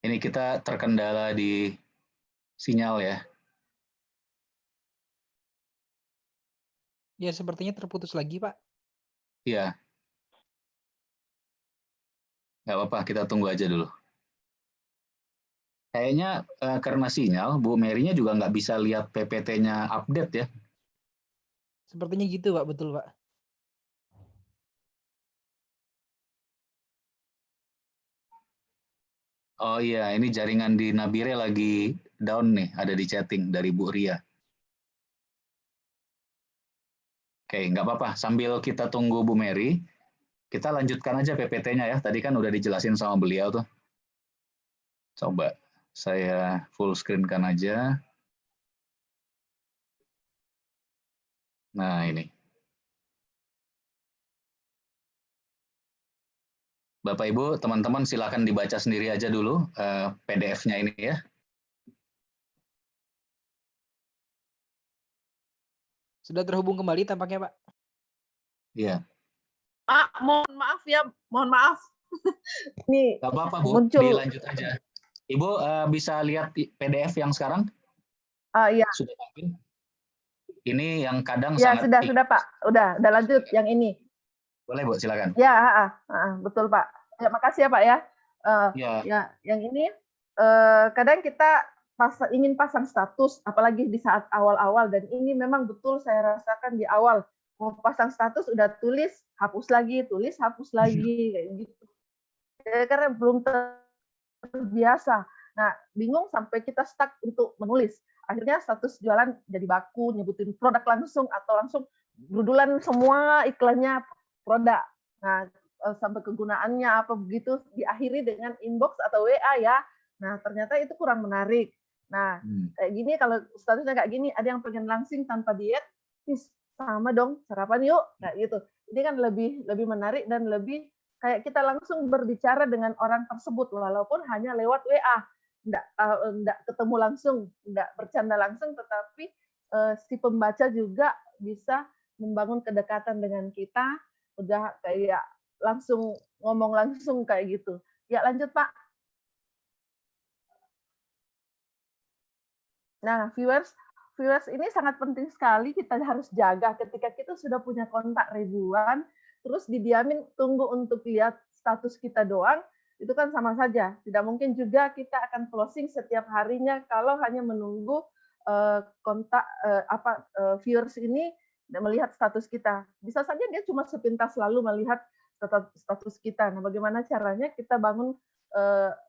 Ini kita terkendala di sinyal ya. Ya, sepertinya terputus lagi, Pak. Iya. Nggak apa-apa, kita tunggu aja dulu. Kayaknya karena sinyal, Bu Mary-nya juga nggak bisa lihat PPT-nya update ya. Sepertinya gitu, Pak. Betul, Pak. Oh iya, ini jaringan di Nabire lagi down nih, ada di chatting dari Bu Ria. Oke, nggak apa-apa. Sambil kita tunggu Bu Mary, kita lanjutkan aja PPT-nya ya. Tadi kan udah dijelasin sama beliau tuh. Coba saya full screen-kan aja. Nah, ini. Bapak Ibu, teman-teman silakan dibaca sendiri aja dulu PDF-nya ini ya. Sudah terhubung kembali tampaknya, Pak. Iya. Pak, mohon maaf ya, mohon maaf. Ini Gak apa-apa Bu, muncul. dilanjut aja. Ibu bisa lihat PDF yang sekarang? Iya. Sudah tampil? Ini yang kadang Ya, sangat sudah Pak. Udah lanjut yang ini. Boleh Bu, silakan. Ya, betul Pak. Ya, makasih ya Pak ya. Ya, yang ini kadang kita ingin pasang status, apalagi di saat awal-awal, dan ini memang betul saya rasakan di awal. Mau pasang status udah tulis, hapus lagi, kayak gitu. Karena belum terbiasa. Nah, bingung sampai kita stuck untuk menulis. Akhirnya status jualan jadi baku, nyebutin produk langsung atau langsung brudulan semua iklannya produk. Nah, sampai kegunaannya apa begitu diakhiri dengan inbox atau WA ya. Nah, ternyata itu kurang menarik. Nah, kayak gini kalau statusnya kayak gini, ada yang pengen langsing tanpa diet, sama dong, sarapan yuk, kayak gitu. Ini kan lebih menarik dan lebih kayak kita langsung berbicara dengan orang tersebut walaupun hanya lewat WA. Enggak ketemu langsung, enggak bercanda langsung, tetapi si pembaca juga bisa membangun kedekatan dengan kita, udah kayak langsung ngomong langsung kayak gitu. Ya, lanjut Pak. Nah, viewers ini sangat penting sekali kita harus jaga ketika kita sudah punya kontak ribuan, terus didiamin tunggu untuk lihat status kita doang, itu kan sama saja. Tidak mungkin juga kita akan closing setiap harinya kalau hanya menunggu viewers ini melihat status kita. Bisa saja dia cuma sepintas lalu melihat status kita. Nah, bagaimana caranya kita bangun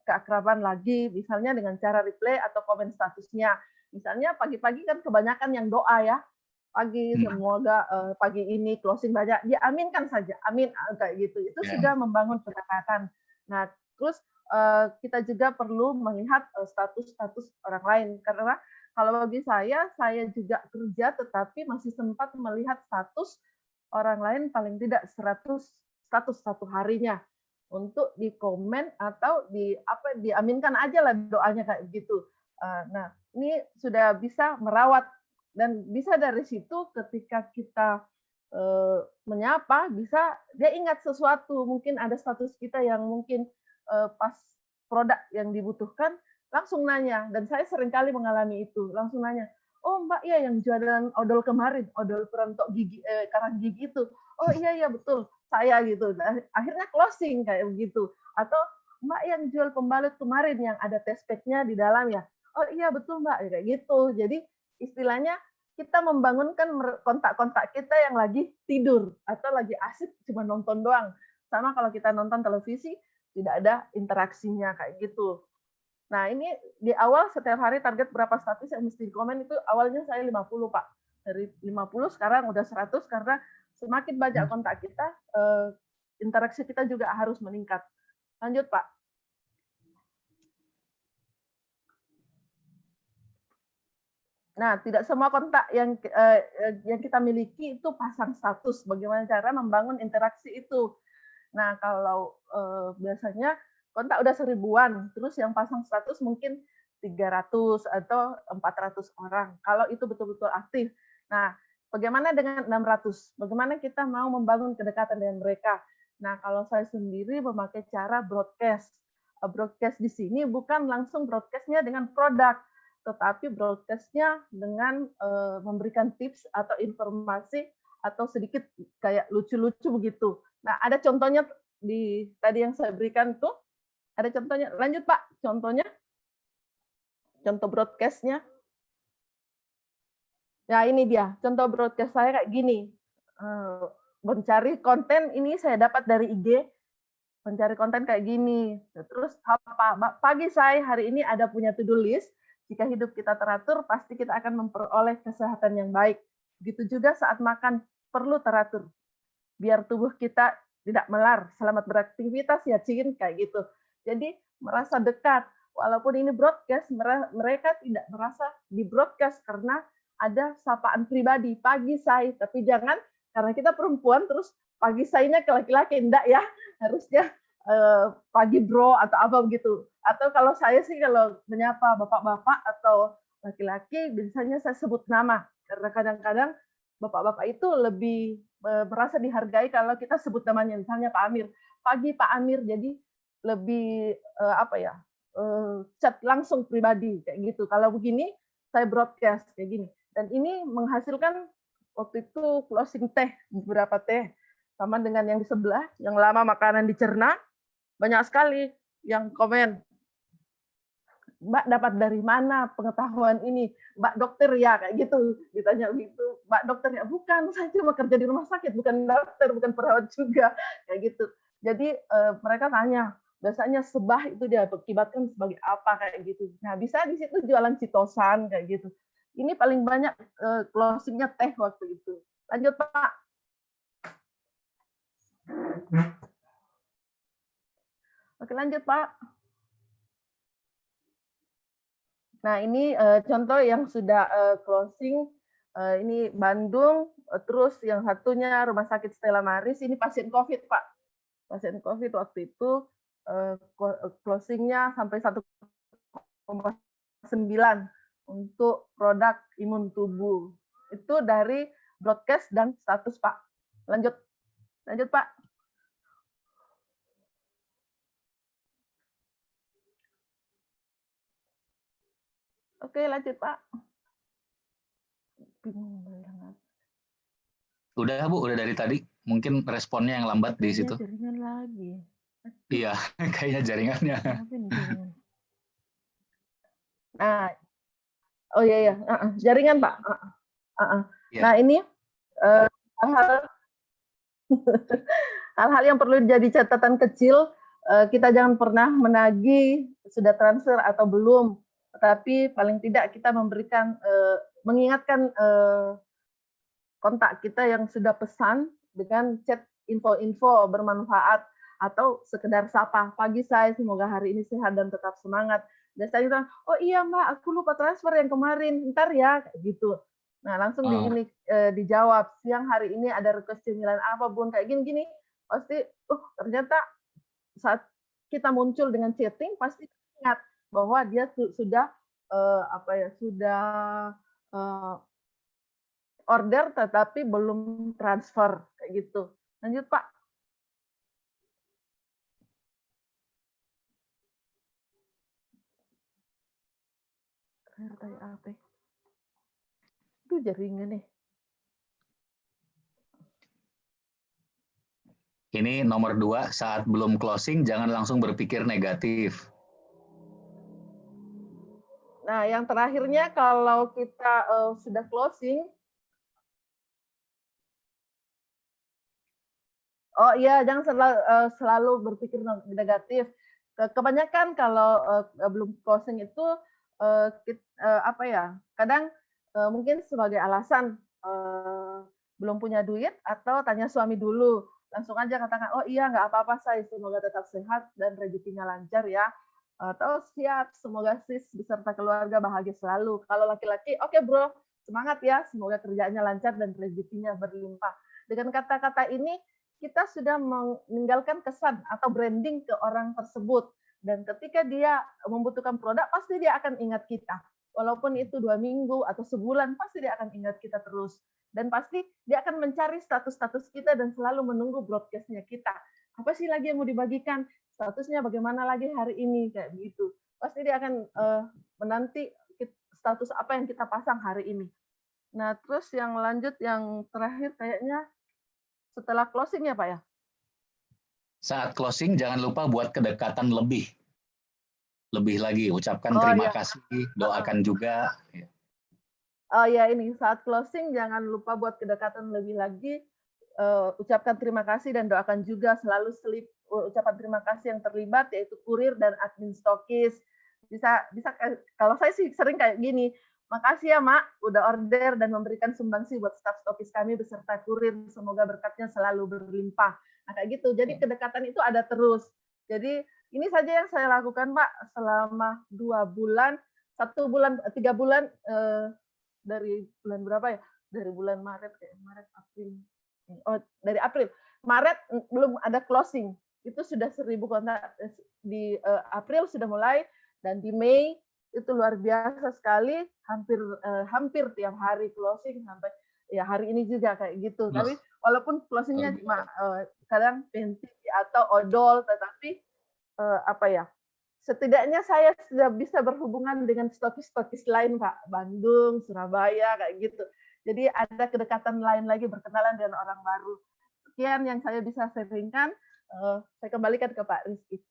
keakraban lagi, misalnya dengan cara replay atau komen statusnya. Misalnya pagi-pagi kan kebanyakan yang doa ya, pagi semoga pagi ini closing banyak, dia aminkan saja, amin kayak gitu. Itu sudah membangun kedekatan. Nah, terus kita juga perlu melihat status-status orang lain, karena kalau bagi saya juga kerja tetapi masih sempat melihat status orang lain paling tidak 100 status satu harinya untuk dikomen atau diaminkan aja lah doanya kayak gitu. Nah, ini sudah bisa merawat dan bisa dari situ ketika kita menyapa, bisa dia ingat sesuatu, mungkin ada status kita yang mungkin pas produk yang dibutuhkan, langsung nanya, dan saya seringkali mengalami itu, langsung nanya, oh Mbak ya yang jualan odol kemarin, odol perontok gigi, karang gigi itu, oh iya betul, saya gitu, akhirnya closing kayak begitu, atau Mbak yang jual pembalut kemarin yang ada test pack-nya di dalam ya, oh iya betul Mbak, kayak gitu. Jadi istilahnya kita membangunkan kontak-kontak kita yang lagi tidur atau lagi asik cuma nonton doang. Sama kalau kita nonton televisi tidak ada interaksinya kayak gitu. Nah, ini di awal setiap hari target berapa status yang mesti komen itu awalnya saya 50 Pak. Dari 50 sekarang udah 100 karena semakin banyak kontak kita, interaksi kita juga harus meningkat. Lanjut Pak. Nah, tidak semua kontak yang kita miliki itu pasang status. Bagaimana cara membangun interaksi itu? Nah, kalau biasanya kontak udah 1000-an, terus yang pasang status mungkin 300 atau 400 orang. Kalau itu betul-betul aktif. Nah, bagaimana dengan 600? Bagaimana kita mau membangun kedekatan dengan mereka? Nah, kalau saya sendiri memakai cara broadcast. Broadcast di sini bukan langsung broadcast-nya dengan produk, tetapi broadcast-nya dengan memberikan tips atau informasi atau sedikit kayak lucu-lucu begitu. Nah, ada contohnya di tadi yang saya berikan tuh, ada contohnya. Lanjut Pak, contohnya. Contoh broadcast-nya. Ya, ini dia. Contoh broadcast saya kayak gini. Mencari konten ini saya dapat dari IG. Mencari konten kayak gini. Terus pagi saya hari ini ada punya to-do list. Jika hidup kita teratur, pasti kita akan memperoleh kesehatan yang baik. Begitu juga saat makan, perlu teratur. Biar tubuh kita tidak melar. Selamat beraktivitas ya, Cin, kayak gitu. Jadi merasa dekat. Walaupun ini broadcast, mereka tidak merasa di broadcast karena ada sapaan pribadi. Pagi saya, tapi jangan karena kita perempuan terus pagi saya-nya ke laki-laki. Enggak ya, harusnya pagi bro atau apa begitu. Atau kalau saya sih kalau menyapa bapak-bapak atau laki-laki biasanya saya sebut nama karena kadang-kadang bapak-bapak itu lebih merasa dihargai kalau kita sebut namanya, misalnya Pak Amir. Pagi Pak Amir, jadi lebih chat langsung pribadi kayak gitu. Kalau begini saya broadcast kayak gini. Dan ini menghasilkan waktu itu closing teh, beberapa teh sama dengan yang di sebelah, yang lama makanan dicerna, banyak sekali yang komen, Mbak dapat dari mana pengetahuan ini? Mbak dokter ya, kayak gitu. Ditanya gitu, Mbak dokter ya? Bukan, saya cuma kerja di rumah sakit, bukan dokter, bukan perawat juga. Kayak gitu. Jadi mereka tanya, biasanya sebah itu dia akibatkan sebagai apa, kayak gitu. Nah, bisa di situ jualan citosan, kayak gitu. Ini paling banyak closingnya teh waktu itu. Lanjut, Pak. Oke, lanjut, Pak. Nah, ini contoh yang sudah closing, ini Bandung, terus yang satunya Rumah Sakit Stella Maris, ini pasien COVID, Pak. Pasien COVID waktu itu closingnya sampai 1,9 untuk produk imun tubuh. Itu dari broadcast dan status, Pak. Lanjut, Pak. Oke, lanjut, Pak. Udah Bu, udah dari tadi. Mungkin responnya yang lambat di situ. Jaringan lagi. Iya, kayaknya jaringannya. Nah, oh iya, jaringan Pak. Ya. Nah ini hal-hal yang perlu jadi catatan kecil. Kita jangan pernah menagih sudah transfer atau belum, tetapi paling tidak kita memberikan mengingatkan kontak kita yang sudah pesan dengan chat info-info bermanfaat atau sekedar sapa, pagi saya, semoga hari ini sehat dan tetap semangat. Biasanya itu, oh iya Mbak, aku lupa transfer yang kemarin, ntar ya, gitu. Nah langsung dijawab, siang hari ini ada request cemilan apa Bun, kayak gini-gini, pasti, ternyata saat kita muncul dengan chatting, pasti ingat bahwa dia sudah order tetapi belum transfer kayak gitu. Lanjut Pak. Kayak apa? Itu jaringan nih. Ini nomor 2, saat belum closing jangan langsung berpikir negatif. Nah, yang terakhirnya kalau kita sudah closing, oh iya, jangan selalu berpikir negatif. Kebanyakan kalau belum closing itu kadang mungkin sebagai alasan belum punya duit atau tanya suami dulu. Langsung aja katakan, oh iya nggak apa-apa saya, semoga tetap sehat dan rezekinya lancar ya. Atau siap, semoga sis beserta keluarga bahagia selalu. Kalau laki-laki, oke bro, semangat ya, semoga kerjaannya lancar dan rezekinya berlimpah. Dengan kata-kata ini, kita sudah meninggalkan kesan atau branding ke orang tersebut. Dan ketika dia membutuhkan produk, pasti dia akan ingat kita. Walaupun itu 2 minggu atau sebulan, pasti dia akan ingat kita terus. Dan pasti dia akan mencari status-status kita dan selalu menunggu broadcast-nya kita. Apa sih lagi yang mau dibagikan? Statusnya bagaimana lagi hari ini? Kayak begitu. Pasti dia akan menanti status apa yang kita pasang hari ini. Nah, terus yang lanjut, yang terakhir kayaknya setelah closing ya Pak ya? Saat closing jangan lupa buat kedekatan lebih. Lebih lagi, ucapkan terima kasih, doakan juga. Oh ya, ini saat closing jangan lupa buat kedekatan lebih lagi, ucapkan terima kasih dan doakan juga, selalu selip ucapan terima kasih yang terlibat yaitu kurir dan admin stokis. Bisa kalau saya sih sering kayak gini, makasih ya Mak udah order dan memberikan sumbangsi buat staf stokis kami beserta kurir, semoga berkatnya selalu berlimpah. Nah kayak gitu, jadi kedekatan itu ada terus. Jadi ini saja yang saya lakukan Pak selama 2 bulan, 1 bulan, 3 bulan, dari bulan berapa ya? Dari bulan Maret, April. Oh, dari April. Maret belum ada closing. Itu sudah 1000 kontak. Di April sudah mulai, dan di Mei itu luar biasa sekali, hampir tiap hari closing sampai ya hari ini juga kayak gitu. Wah, Tapi walaupun closingnya luar cuma biasa. kadang penti atau odol, tetapi apa ya? Setidaknya saya sudah bisa berhubungan dengan stokis-stokis lain, Pak. Bandung, Surabaya, kayak gitu. Jadi ada kedekatan lain lagi berkenalan dengan orang baru. Sekian yang saya bisa sharingkan. Saya kembalikan ke Pak Rizky.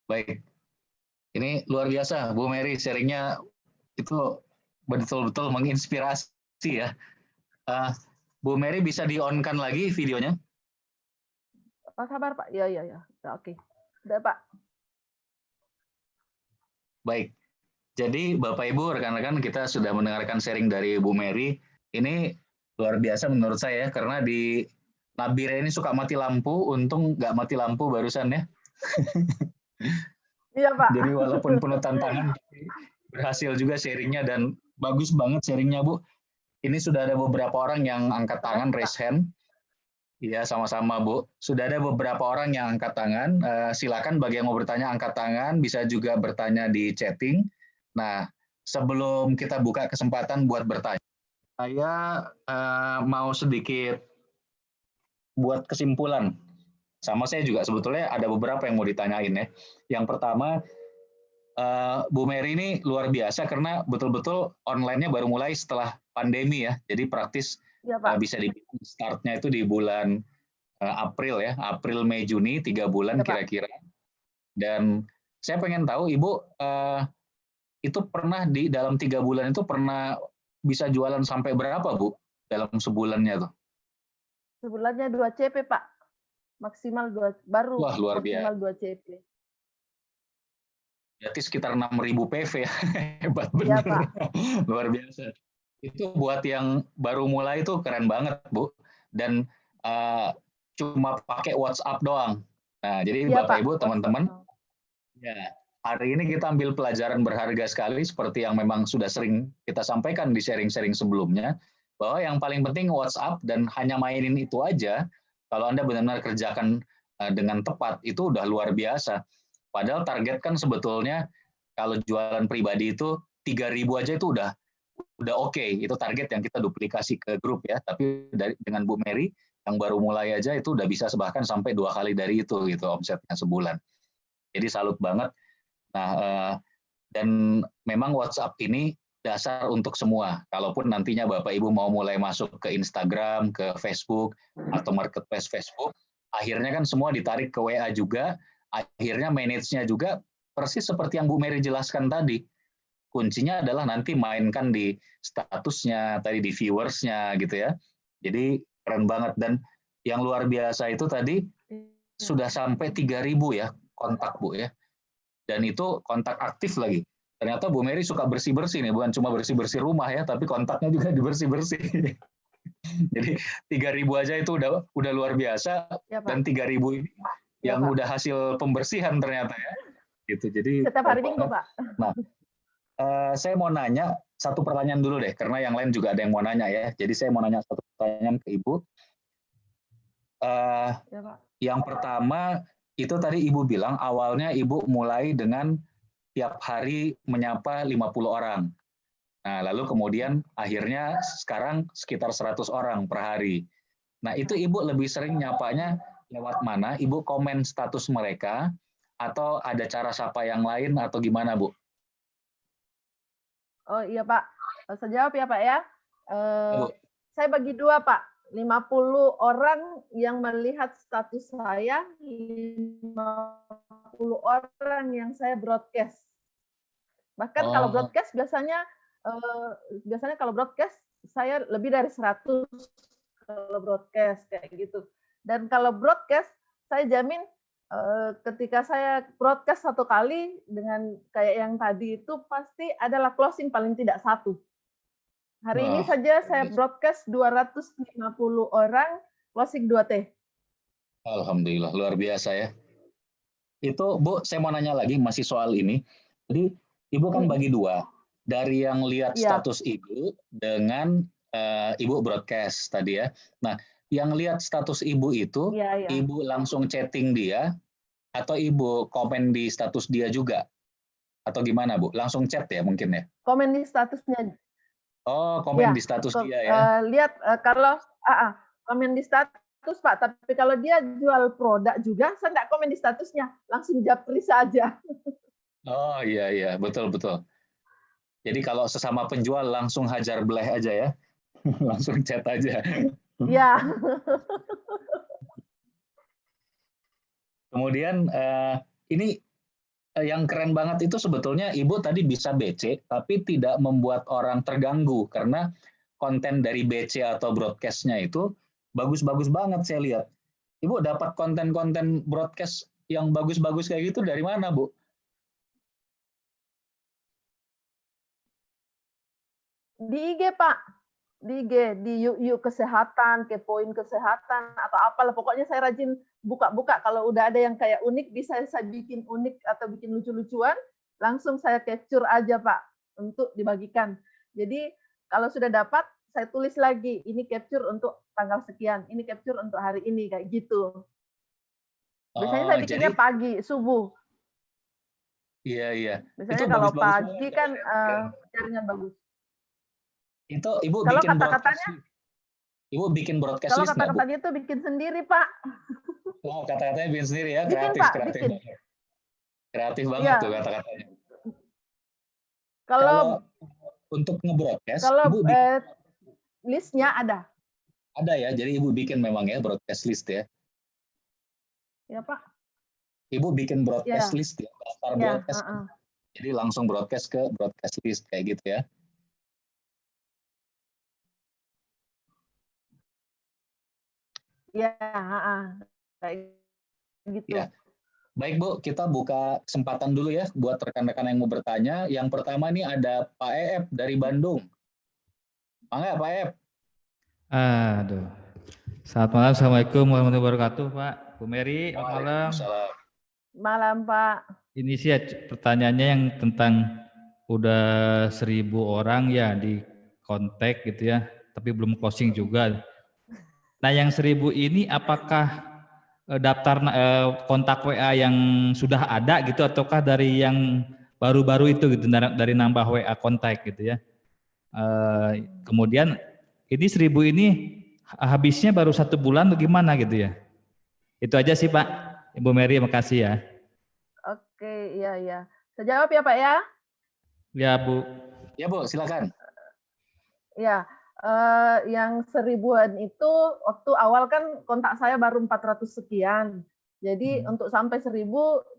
Baik, ini luar biasa, Bu Mary sharingnya itu betul-betul menginspirasi ya. Bu Mary bisa di-on-kan lagi videonya? Apa kabar, Pak? Ya. Oke. Udah, Pak. Baik. Jadi Bapak Ibu, rekan-rekan, kita sudah mendengarkan sharing dari Bu Mary. Ini luar biasa menurut saya karena di Nabire ini suka mati lampu, untung nggak mati lampu barusan ya. Iya, Pak. Jadi walaupun penuh tantangan, berhasil juga sharingnya dan bagus banget sharingnya Bu. Ini sudah ada beberapa orang yang angkat tangan, raise hand. Iya, sama-sama Bu. Sudah ada beberapa orang yang angkat tangan. Silakan bagi yang mau bertanya angkat tangan, bisa juga bertanya di chatting. Nah, sebelum kita buka kesempatan buat bertanya, saya mau sedikit buat kesimpulan. Sama saya juga sebetulnya ada beberapa yang mau ditanyain ya. Yang pertama, Bu Mary ini luar biasa karena betul-betul online-nya baru mulai setelah pandemi ya. Jadi praktis Iya, Pak. bisa dibilang start-nya itu di bulan April ya, April, Mei, Juni, 3 bulan Ya, Pak. kira-kira. Dan saya pengen tahu Ibu, itu pernah di dalam 3 bulan itu pernah bisa jualan sampai berapa Bu dalam sebulannya tuh? Sebulannya 2 CP, Pak. Maksimal 2, baru Wah, luar biasa. maksimal 2 CP. Berarti sekitar 6.000 PV ya. Hebat Iya, bener. Pak. Luar biasa. Itu buat yang baru mulai itu keren banget, Bu. Dan cuma pakai WhatsApp doang. Nah, jadi Iya, Bapak Pak. Ibu, teman-teman, ya, hari ini kita ambil pelajaran berharga sekali seperti yang memang sudah sering kita sampaikan di sharing-sharing sebelumnya, bahwa yang paling penting WhatsApp dan hanya mainin itu aja, kalau Anda benar-benar kerjakan dengan tepat, itu udah luar biasa. Padahal target kan sebetulnya kalau jualan pribadi itu 3.000 aja itu udah oke. Itu target yang kita duplikasi ke grup ya. Tapi dengan Bu Mary yang baru mulai aja itu udah bisa bahkan sampai 2 kali dari itu gitu omsetnya sebulan. Jadi salut banget. Nah, dan memang WhatsApp ini dasar untuk semua. Kalaupun nantinya Bapak Ibu mau mulai masuk ke Instagram, ke Facebook, atau marketplace Facebook, akhirnya kan semua ditarik ke WA juga, akhirnya manage-nya juga persis seperti yang Bu Mary jelaskan tadi. Kuncinya adalah nanti mainkan di statusnya, tadi di viewers-nya gitu ya. Jadi keren banget. Dan yang luar biasa itu tadi sudah sampai 3.000 ya kontak Bu ya. Dan itu kontak aktif lagi. Ternyata Bu Mary suka bersih-bersih nih, bukan cuma bersih-bersih rumah ya, tapi kontaknya juga dibersih-bersih. Jadi 3.000 aja itu udah luar biasa, Ya, Pak. dan 3.000 ini Ya, yang Pak. udah hasil pembersihan ternyata ya. Gitu. Jadi Setiap hari Minggu, Pak. Nah, saya mau nanya satu pertanyaan dulu deh, karena yang lain juga ada yang mau nanya ya. Jadi saya mau nanya satu pertanyaan ke Ibu. Ya, Pak. Yang pertama, itu tadi Ibu bilang awalnya Ibu mulai dengan tiap hari menyapa 50 orang. Nah, lalu kemudian akhirnya sekarang sekitar 100 orang per hari. Nah, itu Ibu lebih sering nyapanya lewat mana? Ibu komen status mereka atau ada cara sapa yang lain atau gimana, Bu? Oh, iya, Pak. Saya jawab ya, Pak ya. Bu. Saya bagi 2, Pak. 50 orang yang melihat status saya, 50 orang yang saya broadcast. Bahkan kalau broadcast biasanya kalau broadcast saya lebih dari 100 kalau broadcast kayak gitu. Dan kalau broadcast saya jamin ketika saya broadcast 1 kali dengan kayak yang tadi itu pasti adalah closing paling tidak 1. Hari ini saja saya broadcast 250 orang, closing 2T. Alhamdulillah, luar biasa ya. Itu Bu, saya mau nanya lagi masih soal ini. Jadi Ibu kan bagi 2. Dari yang lihat status Ibu dengan Ibu broadcast tadi ya. Nah, yang lihat status Ibu itu, Ibu langsung chatting dia atau Ibu komen di status dia juga? Atau gimana, Bu? Langsung chat ya mungkin ya? Komen di statusnya. Oh, komen Ya, di status dia ya? lihat kalau komen di status Pak, tapi kalau dia jual produk juga, saya nggak komen di statusnya, langsung japri saja. Oh iya, betul. Jadi kalau sesama penjual langsung hajar bleh aja ya? Langsung chat aja. Ya. Kemudian ini yang keren banget itu sebetulnya Ibu tadi bisa BC, tapi tidak membuat orang terganggu karena konten dari BC atau broadcast-nya itu bagus-bagus banget saya lihat. Ibu dapat konten-konten broadcast yang bagus-bagus kayak gitu dari mana, Bu? Di IG Pak, di IG, di yuk kesehatan, kepoin kesehatan atau apalah, pokoknya saya rajin buka-buka. Kalau udah ada yang kayak unik, bisa saya bikin unik atau bikin lucu-lucuan, langsung saya capture aja Pak untuk dibagikan. Jadi kalau sudah dapat, saya tulis lagi, ini capture untuk tanggal sekian, ini capture untuk hari ini, kayak gitu. Biasanya saya bikinnya pagi, subuh. Iya. Biasanya itu kalau bagus-bagus pagi kan jaringan bagus. Itu Ibu kalau bikin kata-katanya, Ibu bikin broadcast kalau list nggak, Bu? kata-katanya itu bikin sendiri, Pak. Oh, kata-katanya bikin sendiri ya, Bikin, kreatif, Pak, kreatif bikin. banget. Kreatif banget Iya. tuh kata-katanya. Kalau untuk nge-broadcast, kalau Ibu bikin, listnya ada. Ada ya, jadi Ibu bikin memang ya broadcast list ya. Ya, Pak. Ibu bikin broadcast Ya. list ya, daftar Ya, broadcast. Jadi langsung broadcast ke broadcast list kayak gitu ya. Ya, kayak gitu. Ya. Baik Bu, kita buka kesempatan dulu ya buat rekan-rekan yang mau bertanya. Yang pertama nih ada Pak Eep dari Bandung. Mangga Pak Eep. Aduh. Selamat malam, Assalamualaikum warahmatullahi wabarakatuh, Pak. Bu Mary, selamat malam. Malam, Pak. Ini sih pertanyaannya yang tentang udah 1.000 orang ya di kontak gitu ya, tapi belum closing juga. Nah yang 1.000 ini apakah daftar kontak WA yang sudah ada gitu ataukah dari yang baru-baru itu gitu, dari nambah WA kontak gitu ya. Kemudian ini 1.000 ini habisnya baru 1 bulan atau gimana gitu ya. Itu aja sih Pak. Ibu Mary, makasih ya. Oke, iya. Saya jawab ya Pak ya? Ya Bu. Ya Bu, silakan. Ya, yang 1.000-an itu waktu awal kan kontak saya baru 400 sekian. Jadi untuk sampai 1.000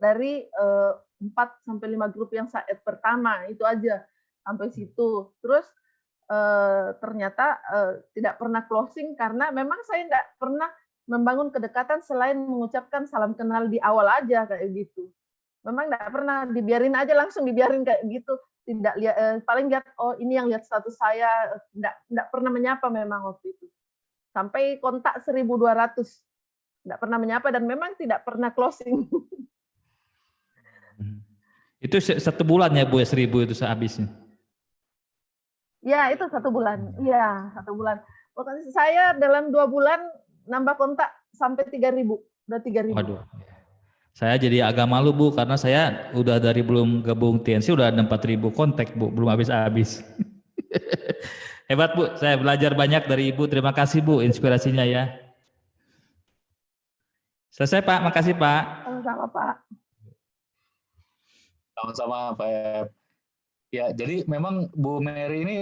dari 4 sampai 5 grup yang saya add pertama itu aja sampai situ. Terus ternyata tidak pernah closing karena memang saya tidak pernah membangun kedekatan selain mengucapkan salam kenal di awal aja kayak gitu. Memang tidak pernah, dibiarin aja, langsung dibiarin kayak gitu. Tidak lihat, paling lihat oh ini yang lihat status saya, tidak pernah menyapa memang waktu itu. Sampai kontak 1.200. Tidak pernah menyapa dan memang tidak pernah closing. Itu 1 bulan ya Bu, 1.000 itu sehabisnya. Ya, itu 1 bulan. Iya, 1 bulan. Pokoknya saya dalam 2 bulan nambah kontak sampai 3.000. Udah 3.000. Waduh. Saya jadi agak malu Bu, karena saya udah dari belum gabung TNC udah ada 4.000 kontak Bu, belum habis-habis. Hebat Bu, saya belajar banyak dari Ibu. Terima kasih Bu inspirasinya ya. Selesai Pak, makasih Pak. Sama-sama Pak. Sama-sama Pak Eep. Ya, jadi memang Bu Mary ini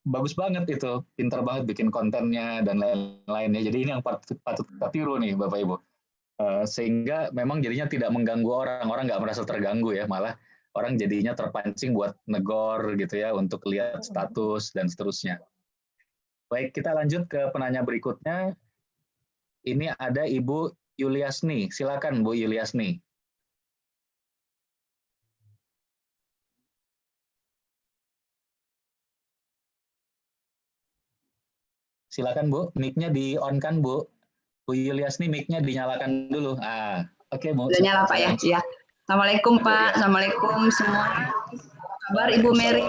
bagus banget itu, pintar banget bikin kontennya dan lain-lainnya. Jadi ini yang patut kita tiru nih Bapak Ibu. Sehingga memang jadinya tidak mengganggu orang nggak merasa terganggu ya, malah orang jadinya terpancing buat negor gitu ya, untuk lihat status dan seterusnya. Baik, kita lanjut ke penanya berikutnya. Ini ada Ibu Yuliasni, silakan Bu Yuliasni. Silakan Bu, mic-nya di-on-kan Bu. Bu Yuliasni, mic-nya dinyalakan dulu. Oke Bu. Sudah nyala Pak ya? Iya. Assalamualaikum Pak, Assalamualaikum semua. Apa kabar Ibu Mary?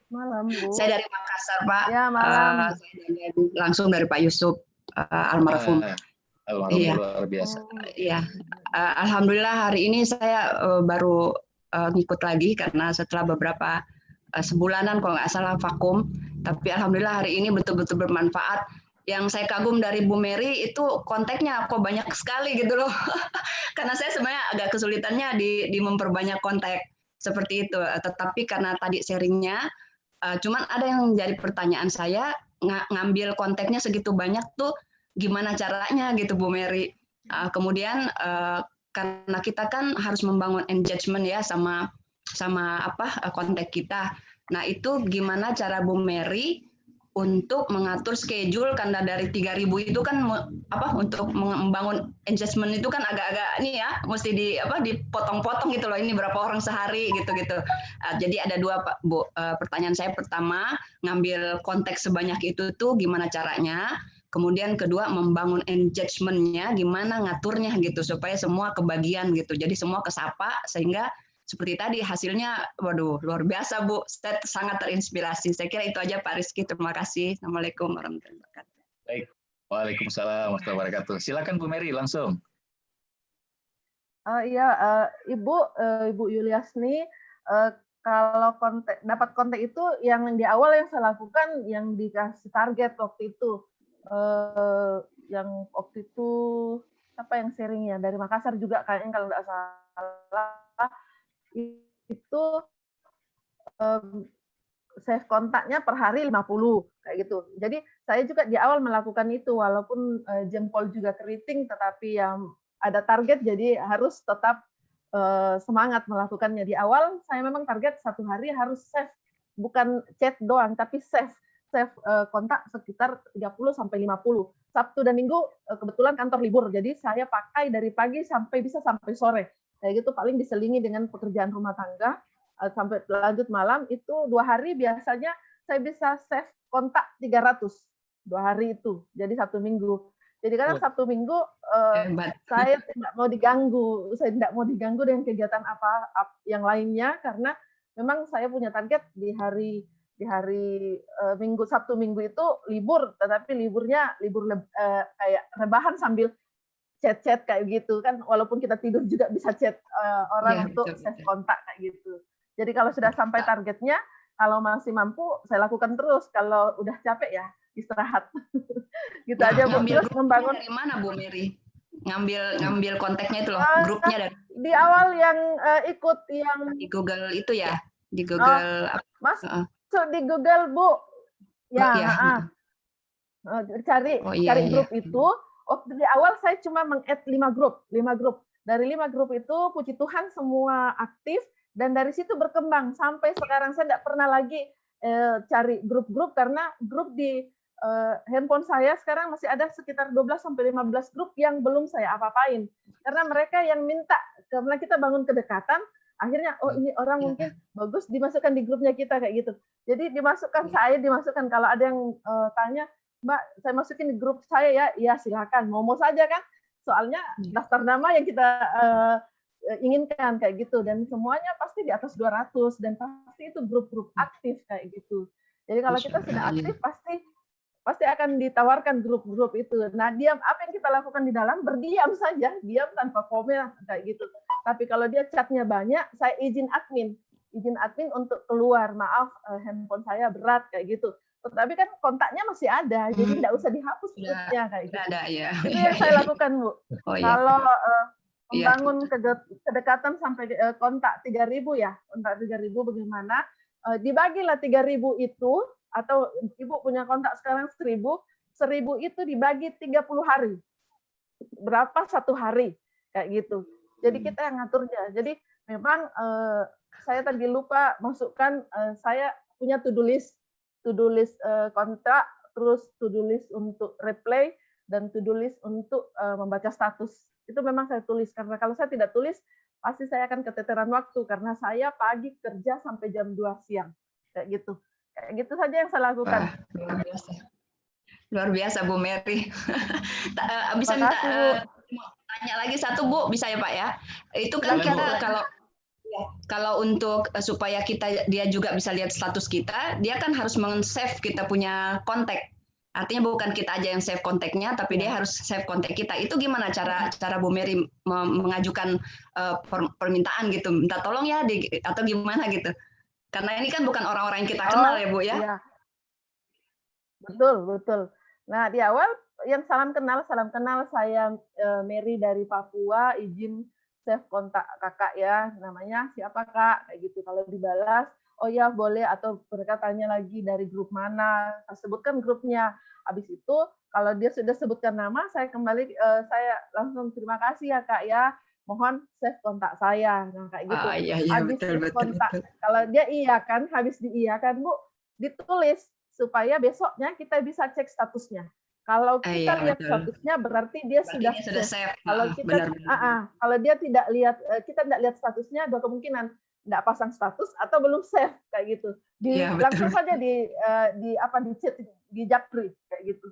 Malam Bu. Saya dari Makassar Pak. Ya, malam. Saya langsung dari Pak Yusuf almarhum. Almarhum luar biasa. Iya. Alhamdulillah hari ini saya baru ngikut lagi karena setelah beberapa sebulanan kalau nggak salah vakum. Tapi alhamdulillah hari ini betul-betul bermanfaat. Yang saya kagum dari Bu Mary itu kontaknya kok banyak sekali gitu loh. Karena saya sebenarnya agak kesulitannya di memperbanyak kontak seperti itu. Tetapi karena tadi sharingnya, cuman ada yang jadi pertanyaan saya, ngambil kontaknya segitu banyak tuh gimana caranya gitu Bu Mary. Kemudian karena kita kan harus membangun engagement ya sama kontak kita. Nah itu gimana cara Bu Mary untuk mengatur schedule karena dari 3.000 itu kan untuk membangun engagement itu kan agak-agak ini ya mesti dipotong-potong gitu loh, ini berapa orang sehari gitu-gitu. Jadi ada dua Bu, pertanyaan saya. Pertama, ngambil konteks sebanyak itu tuh gimana caranya? Kemudian kedua, membangun engagement-nya gimana ngaturnya gitu supaya semua kebagian gitu. Jadi semua kesapa sehingga seperti tadi hasilnya, waduh luar biasa Bu, saya sangat terinspirasi. Saya kira itu aja Pak Rizky, terima kasih. Assalamualaikum warahmatullahi wabarakatuh. Baik, waalaikumsalam warahmatullahi wabarakatuh. Silakan Bu Mary langsung. Ibu Yuliasni, kalau dapat kontak itu yang di awal yang saya lakukan yang dikasih target waktu itu, apa yang sharingnya dari Makassar juga kayaknya kalau nggak salah. Itu save kontaknya per hari 50 kayak gitu. Jadi saya juga di awal melakukan itu walaupun jempol juga keriting, tetapi yang ada target jadi harus tetap semangat melakukannya. Di awal saya memang target satu hari harus save, bukan chat doang tapi save kontak sekitar 30 sampai 50. Sabtu dan Minggu kebetulan kantor libur, jadi saya pakai dari pagi bisa sampai sore. Kayak gitu paling diselingi dengan pekerjaan rumah tangga sampai lanjut malam. Itu 2 hari biasanya saya bisa save kontak 300 2 hari itu, jadi 1 minggu. Jadi kadang Sabtu Minggu saya tidak mau diganggu dengan kegiatan apa yang lainnya karena memang saya punya target di hari Minggu, Sabtu Minggu itu libur, tetapi libur kayak rebahan sambil chat kayak gitu kan, walaupun kita tidur juga bisa chat orang untuk save kontak kayak gitu. Jadi kalau sudah sampai targetnya, kalau masih mampu saya lakukan terus, kalau udah capek ya istirahat. Gitu aja Bu. Terus membangun dari mana Bu Mary? Ngambil kontaknya itu loh, grupnya dari di awal yang ikut yang di Google itu ya, di Google masuk di Google Bu. Ya, cari grup itu. Waktu di awal saya cuma meng-add 5 grup. Dari 5 grup itu puji Tuhan semua aktif dan dari situ berkembang sampai sekarang. Saya tidak pernah lagi cari grup-grup karena grup di handphone saya sekarang masih ada sekitar 12 sampai 15 grup yang belum saya apa-apain. Karena mereka yang minta, karena kita bangun kedekatan, akhirnya ini orang mungkin bagus dimasukkan di grupnya kita kayak gitu. Jadi saya dimasukkan kalau ada yang tanya, Mbak, saya masukin di grup saya ya silakan, mau saja kan. Soalnya daftar nama yang kita inginkan kayak gitu dan semuanya pasti di atas 200 dan pasti itu grup-grup aktif kayak gitu. Jadi kalau kita sudah aktif pasti akan ditawarkan grup-grup itu. Nah, apa yang kita lakukan di dalam berdiam saja, diam tanpa komen kayak gitu. Tapi kalau dia chatnya banyak, saya izin admin untuk keluar. Maaf, handphone saya berat kayak gitu. Tetapi kan kontaknya masih ada, jadi tidak usah dihapus grupnya kayak gitu. Ada, ya. Itu yang saya lakukan, Bu. Kalau membangun kedekatan sampai kontak 3.000 ya, kontak 3.000 bagaimana? Dibagilah 3.000 itu, atau Ibu punya kontak sekarang 1.000 itu dibagi 30 hari. Berapa satu hari? Kayak gitu. Jadi kita yang ngaturnya. Jadi memang saya tadi lupa masukkan, saya punya to-do list kontrak, terus to-do list untuk replay, dan to-do list untuk membaca status. Itu memang saya tulis, karena kalau saya tidak tulis, pasti saya akan keteteran waktu, karena saya pagi kerja sampai jam 2 siang. Kayak gitu. Kayak gitu saja yang saya lakukan. Luar biasa Bu Mary. Bisa minta tanya lagi satu Bu, bisa ya Pak ya? Itu kan kita kalau untuk supaya dia juga bisa lihat status kita, dia kan harus men-save kita punya kontak. Artinya bukan kita aja yang save kontaknya, tapi dia harus save kontak kita. Itu gimana cara Bu Mary mengajukan permintaan gitu, minta tolong ya atau gimana gitu? Karena ini kan bukan orang-orang yang kita kenal ya Bu ya. Iya. Betul, betul. Nah, di awal yang salam kenal saya Mary dari Papua, izin save kontak kakak ya, namanya siapa kak, kayak gitu. Kalau dibalas, oh ya boleh, atau mereka tanya lagi dari grup mana, saya sebutkan grupnya. Habis itu kalau dia sudah sebutkan nama, saya kembali saya langsung terima kasih ya kak ya, mohon save kontak saya. Nah kayak gitu. Iya, Habis betul. kontak, kalau dia iya kan, habis diiyakan Bu, ditulis supaya besoknya kita bisa cek statusnya. Kalau kita lihat statusnya berarti dia sudah save. Kalau kita kalau dia tidak lihat, kita tidak lihat statusnya, ada kemungkinan tidak pasang status atau belum save kayak gitu. Langsung saja di chat di Jakpri kayak gitu.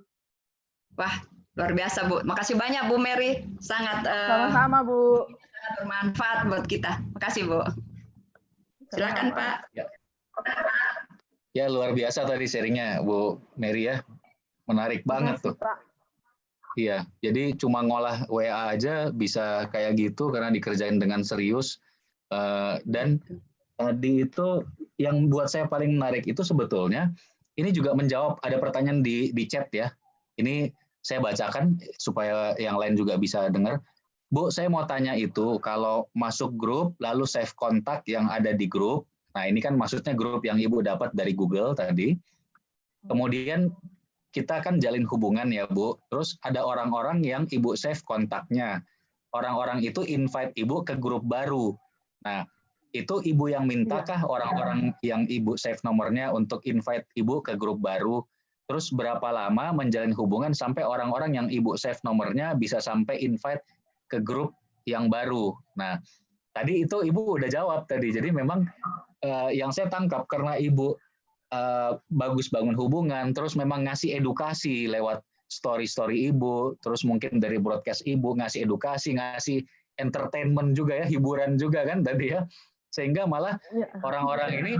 Wah, luar biasa Bu. Makasih banyak Bu Mary. Sangat sama-sama Bu. Sangat bermanfaat buat kita. Makasih Bu. Silakan Pak. Ya luar biasa tadi sharingnya Bu Mary ya. Menarik banget tuh. Iya, jadi cuma ngolah WA aja bisa kayak gitu karena dikerjain dengan serius. Dan tadi itu yang buat saya paling menarik itu sebetulnya ini juga menjawab ada pertanyaan di chat ya. Ini saya bacakan supaya yang lain juga bisa dengar. Bu, saya mau tanya itu kalau masuk grup lalu save kontak yang ada di grup. Nah ini kan maksudnya grup yang Ibu dapat dari Google tadi. Kemudian kita kan jalin hubungan ya Bu, terus ada orang-orang yang Ibu save kontaknya. Orang-orang itu invite Ibu ke grup baru. Nah, itu Ibu yang mintakah orang-orang yang Ibu save nomornya untuk invite Ibu ke grup baru? Terus berapa lama menjalin hubungan sampai orang-orang yang Ibu save nomornya bisa sampai invite ke grup yang baru? Nah, tadi itu Ibu udah jawab tadi. Jadi memang yang saya tangkap karena Ibu bagus bangun hubungan, terus memang ngasih edukasi lewat story-story Ibu, terus mungkin dari broadcast Ibu ngasih edukasi, ngasih entertainment juga ya, hiburan juga kan tadi ya, sehingga malah orang-orang ini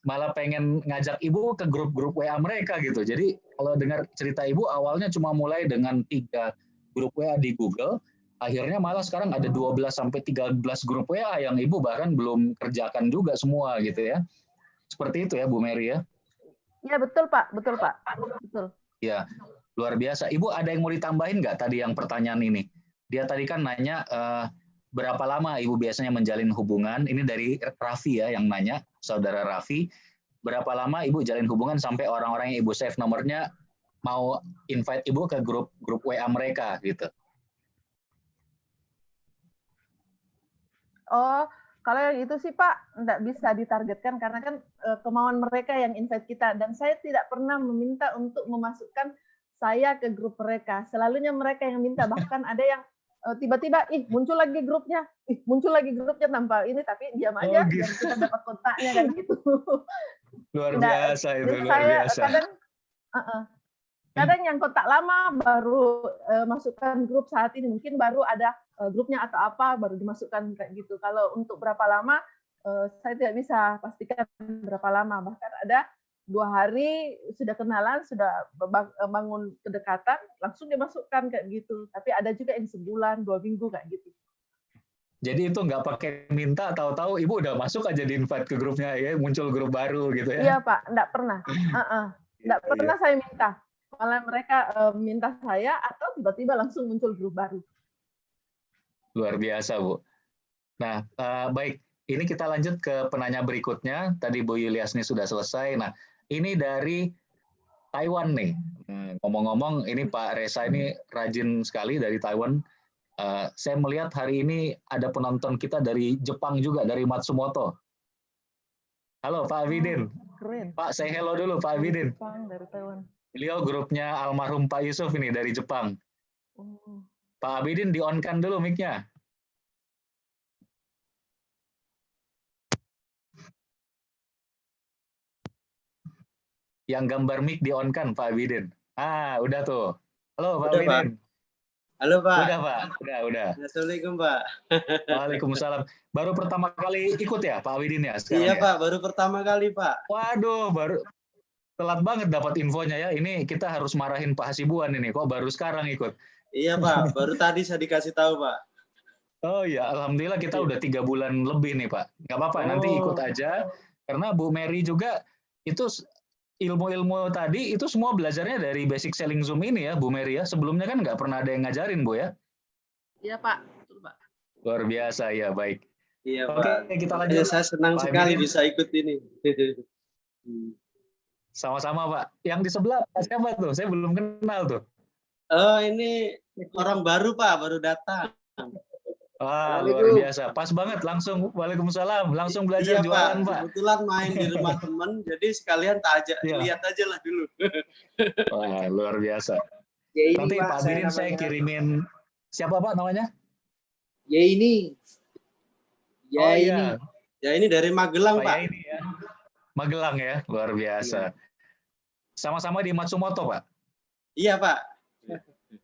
malah pengen ngajak Ibu ke grup-grup WA mereka gitu. Jadi kalau dengar cerita Ibu awalnya cuma mulai dengan 3 grup WA di Google, akhirnya malah sekarang ada 12-13 grup WA yang Ibu bahkan belum kerjakan juga semua gitu ya. Seperti itu ya Bu Mary ya. Iya betul Pak, betul Pak, betul. Ya luar biasa. Ibu ada yang mau ditambahin nggak tadi yang pertanyaan ini? Dia tadi kan nanya berapa lama Ibu biasanya menjalin hubungan? Ini dari Raffi ya yang nanya, saudara Raffi. Berapa lama Ibu jalin hubungan sampai orang-orang yang Ibu save nomornya mau invite Ibu ke grup WA mereka gitu? Oh. Kalau yang itu sih Pak, tidak bisa ditargetkan karena kan kemauan mereka yang invite kita. Dan saya tidak pernah meminta untuk memasukkan saya ke grup mereka. Selalunya mereka yang minta. Bahkan ada yang tiba-tiba, muncul lagi grupnya tanpa ini, tapi diam aja. Gitu. Dan kita dapat kontaknya kan gitu. Luar biasa itu, luar biasa. Kadang yang kontak lama baru masukkan grup saat ini. Mungkin baru ada grupnya atau apa baru dimasukkan kayak gitu. Kalau untuk berapa lama saya tidak bisa pastikan berapa lama. Bahkan ada 2 hari sudah kenalan, sudah bangun kedekatan, langsung dimasukkan kayak gitu. Tapi ada juga yang sebulan, 2 minggu kayak gitu. Jadi itu nggak pakai minta, tahu-tahu Ibu udah masuk aja di invite ke grupnya ya, muncul grup baru gitu ya? Iya Pak, nggak pernah. Nggak pernah saya minta. Malah mereka minta saya atau tiba-tiba langsung muncul grup baru. Luar biasa, Bu. Nah, baik. Ini kita lanjut ke penanya berikutnya. Tadi Bu Yuliasni sudah selesai. Nah, ini dari Taiwan nih. Ngomong-ngomong, ini Pak Reza ini rajin sekali dari Taiwan. Saya melihat hari ini ada penonton kita dari Jepang juga, dari Matsumoto. Halo Pak Abidin. Keren. Pak, say hello dulu Pak Abidin. Jepang, dari Taiwan. Beliau grupnya almarhum Pak Yusuf ini dari Jepang. Pak Abidin di-on-kan dulu mic-nya. Yang gambar mic di-on-kan Pak Abidin. Udah tuh. Halo Pak Abidin. Halo Pak. Udah Pak, udah. Assalamualaikum Pak. Waalaikumsalam. Baru pertama kali ikut ya Pak Abidin ya sekarang? Iya ya? Pak, baru pertama kali Pak. Waduh, baru telat banget dapat infonya ya. Ini kita harus marahin Pak Hasibuan ini. Kok baru sekarang ikut? Iya Pak, baru tadi saya dikasih tahu Pak. Oh ya, alhamdulillah kita udah 3 bulan lebih nih Pak. Nggak apa-apa, nanti ikut aja. Karena Bu Mary juga itu ilmu-ilmu tadi itu semua belajarnya dari basic selling Zoom ini ya, Bu Mary ya. Sebelumnya kan nggak pernah ada yang ngajarin Bu ya. Iya Pak, betul Pak. Luar biasa ya, baik. Iya Oke, Pak. kita Makanya lanjut. saya senang Pak sekali Abidin. bisa ikut ini. Sama-sama Pak. Yang di sebelah siapa tuh? Saya belum kenal tuh. Oh ini orang baru Pak, baru datang. Wah, luar biasa. Pas banget, langsung waalaikumsalam. Langsung belajar Iya jualan Pak, Pak. kebetulan main di rumah temen, jadi sekalian tak ajak, Iya. lihat aja lah dulu. Wah, luar biasa. Ya ini Nanti Pak Abidin saya namanya. kirimin, siapa Pak namanya? Ya ini. Ya Oh ini. iya, Ya ini dari Magelang Pak Pak. ini ya. Magelang ya, luar biasa. Sama-sama di Matsumoto Pak. Iya Pak.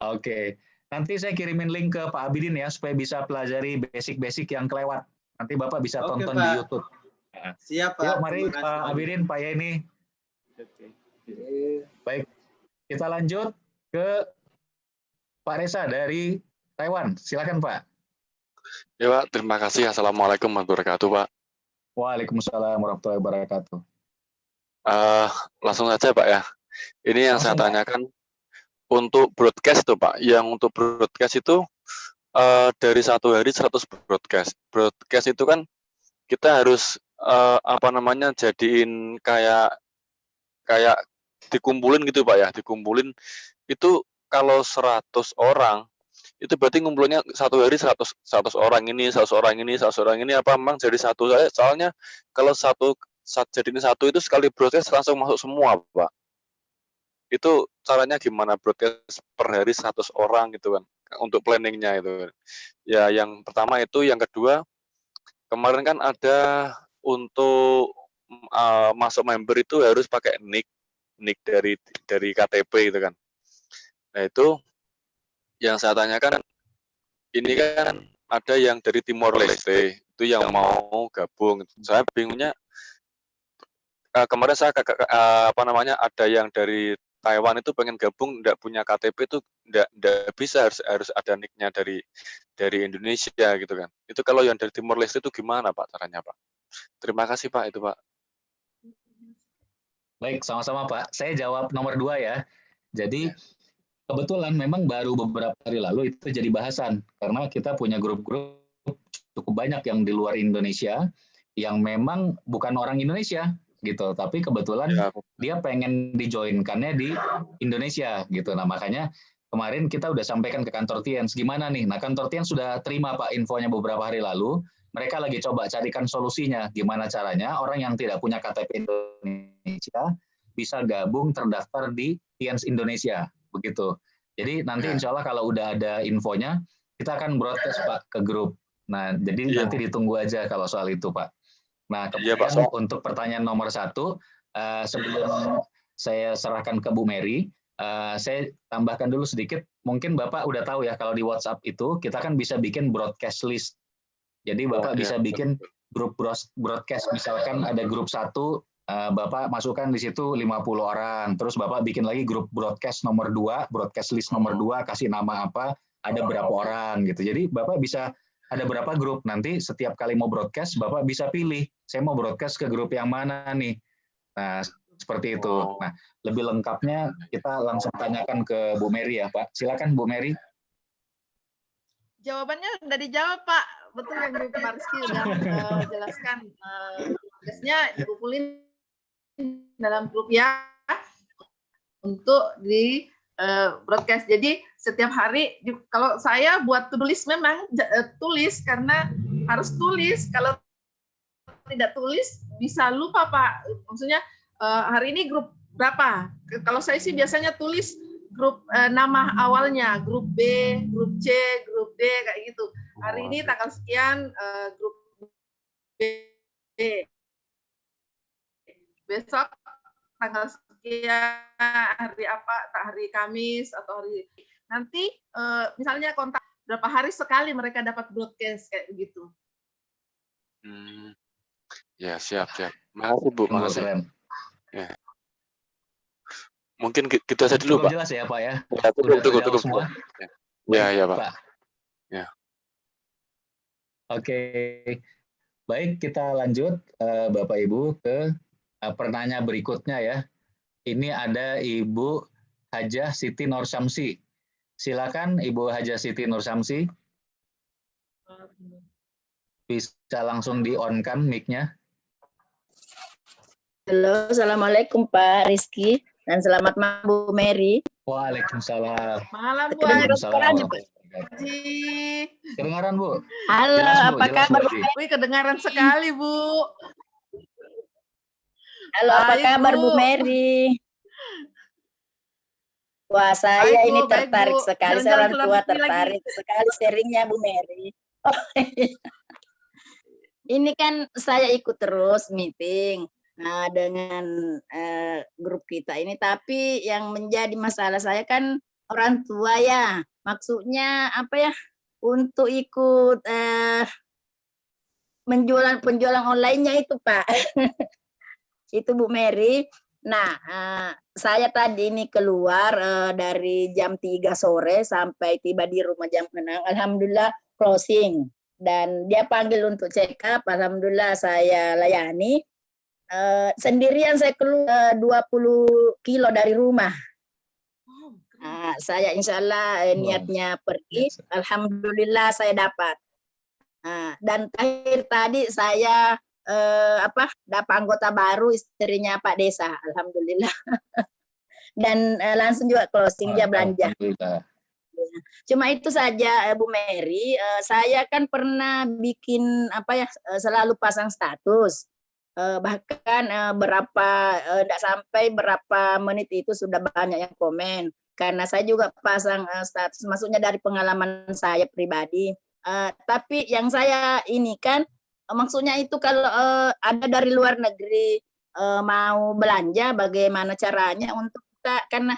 Oke, nanti saya kirimin link ke Pak Abidin ya, supaya bisa pelajari basic-basic yang kelewat. Nanti Bapak bisa Oke, tonton Pak. di YouTube. Siap Pak. Yuk, mari Terima kasih Pak banyak. Abidin, Pak Yeni. Baik, kita lanjut ke Pak Reza dari Taiwan. Silakan Pak. Ya Pak, terima kasih. Assalamualaikum warahmatullahi wabarakatuh Pak. Waalaikumsalam warahmatullahi wabarakatuh. Langsung saja Pak ya. Ini yang saya Langsung, Pak. tanyakan untuk broadcast tuh Pak. Yang untuk broadcast itu dari 1 hari 100 broadcast. Broadcast itu kan kita harus jadiin kayak dikumpulin gitu Pak ya. Dikumpulin itu kalau 100 orang itu berarti ngumpulnya 1 hari 100 orang ini, 100 orang ini, 100 orang ini apa memang jadi satu saya? Soalnya kalau jadiin satu itu sekali broadcast langsung masuk semua, Pak. Itu caranya gimana broadcast per hari 100 orang gitu kan untuk planningnya itu. Ya yang pertama itu, yang kedua kemarin kan ada untuk masuk member itu harus pakai nick dari KTP gitu kan. Nah itu yang saya tanyakan, ini kan ada yang dari Timor Leste itu yang mau gabung. Saya bingungnya kemarin saya ada yang dari Taiwan itu pengen gabung, nggak punya KTP itu nggak bisa, harus ada nicknya dari Indonesia gitu kan. Itu kalau yang dari Timor Leste itu gimana Pak caranya Pak? Terima kasih Pak itu Pak. Baik, sama-sama Pak. Saya jawab nomor 2 ya. Jadi kebetulan memang baru beberapa hari lalu itu jadi bahasan karena kita punya grup-grup cukup banyak yang di luar Indonesia yang memang bukan orang Indonesia gitu, tapi kebetulan Ya, dia pengen dijoinkannya di Indonesia gitu. Nah makanya kemarin kita udah sampaikan ke kantor Tiens gimana nih. Nah kantor Tiens sudah terima Pak infonya beberapa hari lalu. Mereka lagi coba carikan solusinya gimana caranya orang yang tidak punya KTP Indonesia bisa gabung terdaftar di Tiens Indonesia. Begitu. Jadi nanti insya Allah kalau udah ada infonya, kita akan broadcast Pak ke grup. Nah, jadi nanti ditunggu aja kalau soal itu Pak. Nah, kemudian untuk pertanyaan nomor 1, sebelum saya serahkan ke Bu Mary, saya tambahkan dulu sedikit. Mungkin Bapak udah tahu ya kalau di WhatsApp itu kita kan bisa bikin broadcast list. Jadi Bapak bisa bikin grup broadcast. Misalkan ada grup 1, Bapak masukkan di situ 50 orang, terus Bapak bikin lagi grup broadcast nomor 2, broadcast list nomor 2, kasih nama apa, ada berapa orang gitu. Jadi Bapak bisa ada berapa grup, nanti setiap kali mau broadcast Bapak bisa pilih, saya mau broadcast ke grup yang mana nih. Nah, seperti itu. Nah, lebih lengkapnya kita langsung tanyakan ke Bu Mary ya Pak. Silakan Bu Mary. Jawabannya udah dijawab Pak. Betul yang Bu Mariski udah jelaskan. Tugasnya dikumpulin dalam grup ya untuk di broadcast. Jadi setiap hari kalau saya buat tulis memang tulis karena harus tulis. Kalau tidak tulis bisa lupa Pak. Maksudnya hari ini grup berapa? Kalau saya sih biasanya tulis grup nama awalnya, grup B, grup C, grup D kayak gitu. Hari ini tanggal sekian grup B. Besok tanggal sekian hari apa, hari Kamis atau hari nanti misalnya kontak berapa hari sekali mereka dapat broadcast kayak begitu. Ya siap. Makasih Bu, makasih. Keren. Ya. Mungkin gitu saja dulu, Cukup Pak. jelas ya, Pak ya? Ya, Udah cukup terjawab semua? Ya, Baik, ya, Pak. Pak. Ya. Oke. Baik, kita lanjut Bapak Ibu ke pertanyaan berikutnya ya. Ini ada Ibu Hajah Siti Nursamsi. Silakan Ibu Hajah Siti Nursamsi. Bisa langsung di-on-kan mic-nya. Halo, Assalamualaikum Pak Rizky, dan selamat malam Bu Mary. Waalaikumsalam. Malam Bu Kedengaran Haji. suaranya, Pak? Kedengaran Bu? Halo, Jelas, Bu. apa Jelas, kabar Bu Bu? Haji. Wih, kedengaran sekali Bu. Halo, apa Baik, kabar Bu. Bu Mary? Wah, saya Baik, Bu. ini Baik, tertarik Bu. sekali, Jalan-jalan saya orang ke luar tua negeri tertarik sekali sharingnya Bu Mary. Oh, ini kan saya ikut terus meeting dengan grup kita ini, tapi yang menjadi masalah saya kan orang tua ya, maksudnya apa ya, untuk ikut penjualan online-nya itu Pak. Itu Bu Mary. Nah, saya tadi ini keluar dari jam 3 sore sampai tiba di rumah jam 6. Alhamdulillah closing. Dan dia panggil untuk check up, alhamdulillah saya layani. Sendirian saya keluar 20 kilo dari rumah. Saya insya Allah niatnya pergi, alhamdulillah saya dapat. Dan terakhir tadi saya dapat anggota baru, istrinya Pak Desa, alhamdulillah. Dan langsung juga closing, dia belanja. Cuma itu saja Bu Mary, saya kan pernah bikin selalu pasang status. Bahkan tidak sampai berapa menit itu sudah banyak yang komen. Karena saya juga pasang status, maksudnya dari pengalaman saya pribadi. Tapi yang saya ini kan, maksudnya itu kalau ada dari luar negeri mau belanja, bagaimana caranya untuk kita, karena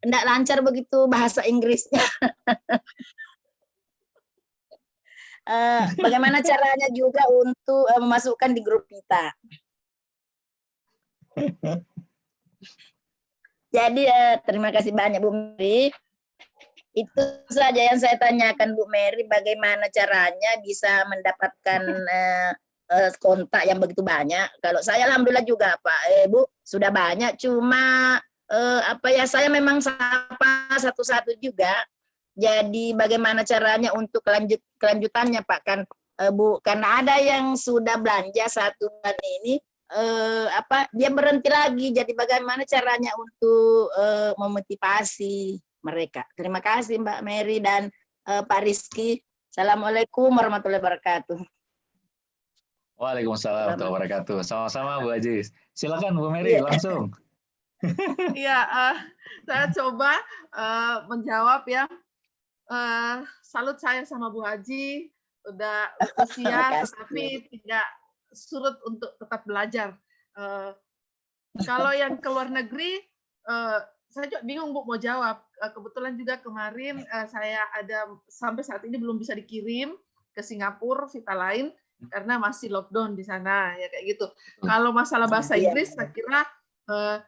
tidak lancar begitu bahasa Inggrisnya. Bagaimana caranya juga untuk memasukkan di grup kita. Jadi terima kasih banyak Bu Mary. Itu saja yang saya tanyakan Bu Mary, bagaimana caranya bisa mendapatkan kontak yang begitu banyak. Kalau saya alhamdulillah juga Pak Bu sudah banyak, cuma saya memang sapa satu-satu juga. Jadi bagaimana caranya untuk kelanjutannya Pak, kan Bu, karena ada yang sudah belanja 1 bulan ini dia berhenti lagi. Jadi bagaimana caranya untuk memotivasi mereka. Terima kasih Mbak Mary dan Pak Rizky. Assalamualaikum warahmatullahi wabarakatuh. Waalaikumsalam warahmatullahi wabarakatuh. Sama-sama Bu Haji. Silakan Bu Mary langsung. Iya, saya coba menjawab ya. Salut saya sama Bu Haji, udah usia tetapi tidak surut untuk tetap belajar. Kalau yang ke luar negeri, saya juga bingung Bu mau jawab. Kebetulan juga kemarin saya ada sampai saat ini belum bisa dikirim ke Singapura vita lain karena masih lockdown di sana ya kayak gitu. Kalau masalah bahasa Inggris, saya kira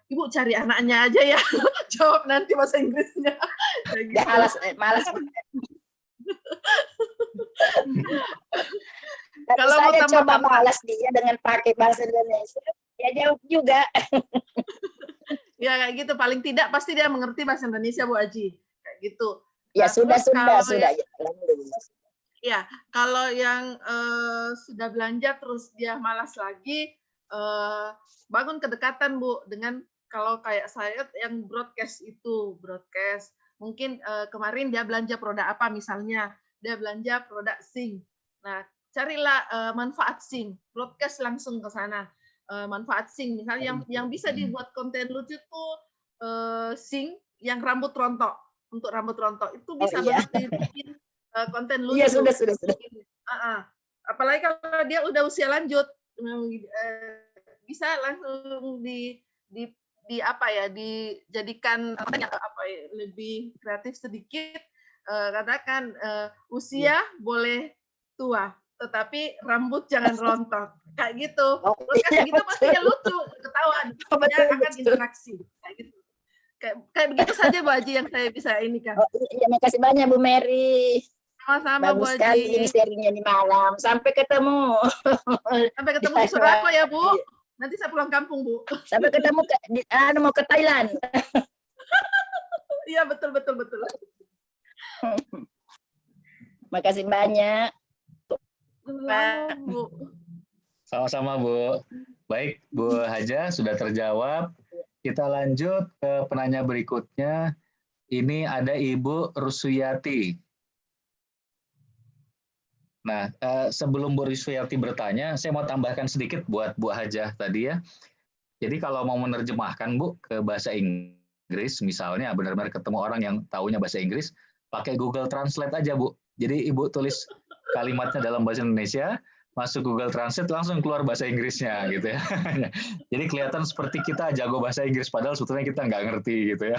Ibu cari anaknya aja ya, jawab nanti bahasa Inggrisnya. Gitu. Malas. Kalau saya coba malas dia dengan pakai bahasa Indonesia, ya jawab juga. Ya kayak gitu, paling tidak pasti dia mengerti bahasa Indonesia Bu Haji, kayak gitu. Ya sudah. Ya, kalau yang sudah belanja terus dia malas lagi, bangun kedekatan Bu dengan kalau kayak saya yang broadcast mungkin kemarin dia belanja produk apa, misalnya dia belanja produk Sing. Nah, carilah manfaat Sing, broadcast langsung ke sana. Manfaat Sing, misalnya yang bisa dibuat konten lucu tuh Sing yang rambut rontok, untuk rambut rontok itu bisa bikin konten lucu. Iya, sudah. Apalagi kalau dia udah usia lanjut, bisa langsung dijadikan lebih kreatif sedikit. Katakan usia boleh tua, tetapi rambut jangan rontok. Kayak gitu. Oh, Terus kayak gitu pasti betul. dia lucu, ketawa, dia Betul, akan betul. interaksi. Kayak gitu. Kayak begitu saja Bu Haji yang saya bisa ini kan. Oh, iya, makasih banyak Bu Mary. Sama-sama Bu Bagus sekali ini Haji. sharingnya di malam. Sampai ketemu. Sampai ketemu di Surakarta ya Bu. Nanti saya pulang kampung Bu. Sampai ketemu mau ke Thailand. Iya betul. Makasih banyak. Selamat, Bu. Sama-sama Bu. Baik, Bu Haja sudah terjawab. Kita lanjut ke penanya berikutnya. Ini ada Ibu Rusuyati. Nah, sebelum Bu Rusuyati bertanya, saya mau tambahkan sedikit buat Bu Haja tadi ya. Jadi kalau mau menerjemahkan Bu ke bahasa Inggris, misalnya benar-benar ketemu orang yang taunya bahasa Inggris, pakai Google Translate aja Bu. Jadi Ibu tulis kalimatnya dalam bahasa Indonesia, masuk Google Translate langsung keluar bahasa Inggrisnya gitu ya. Jadi kelihatan seperti kita jago bahasa Inggris padahal sebetulnya kita nggak ngerti gitu ya.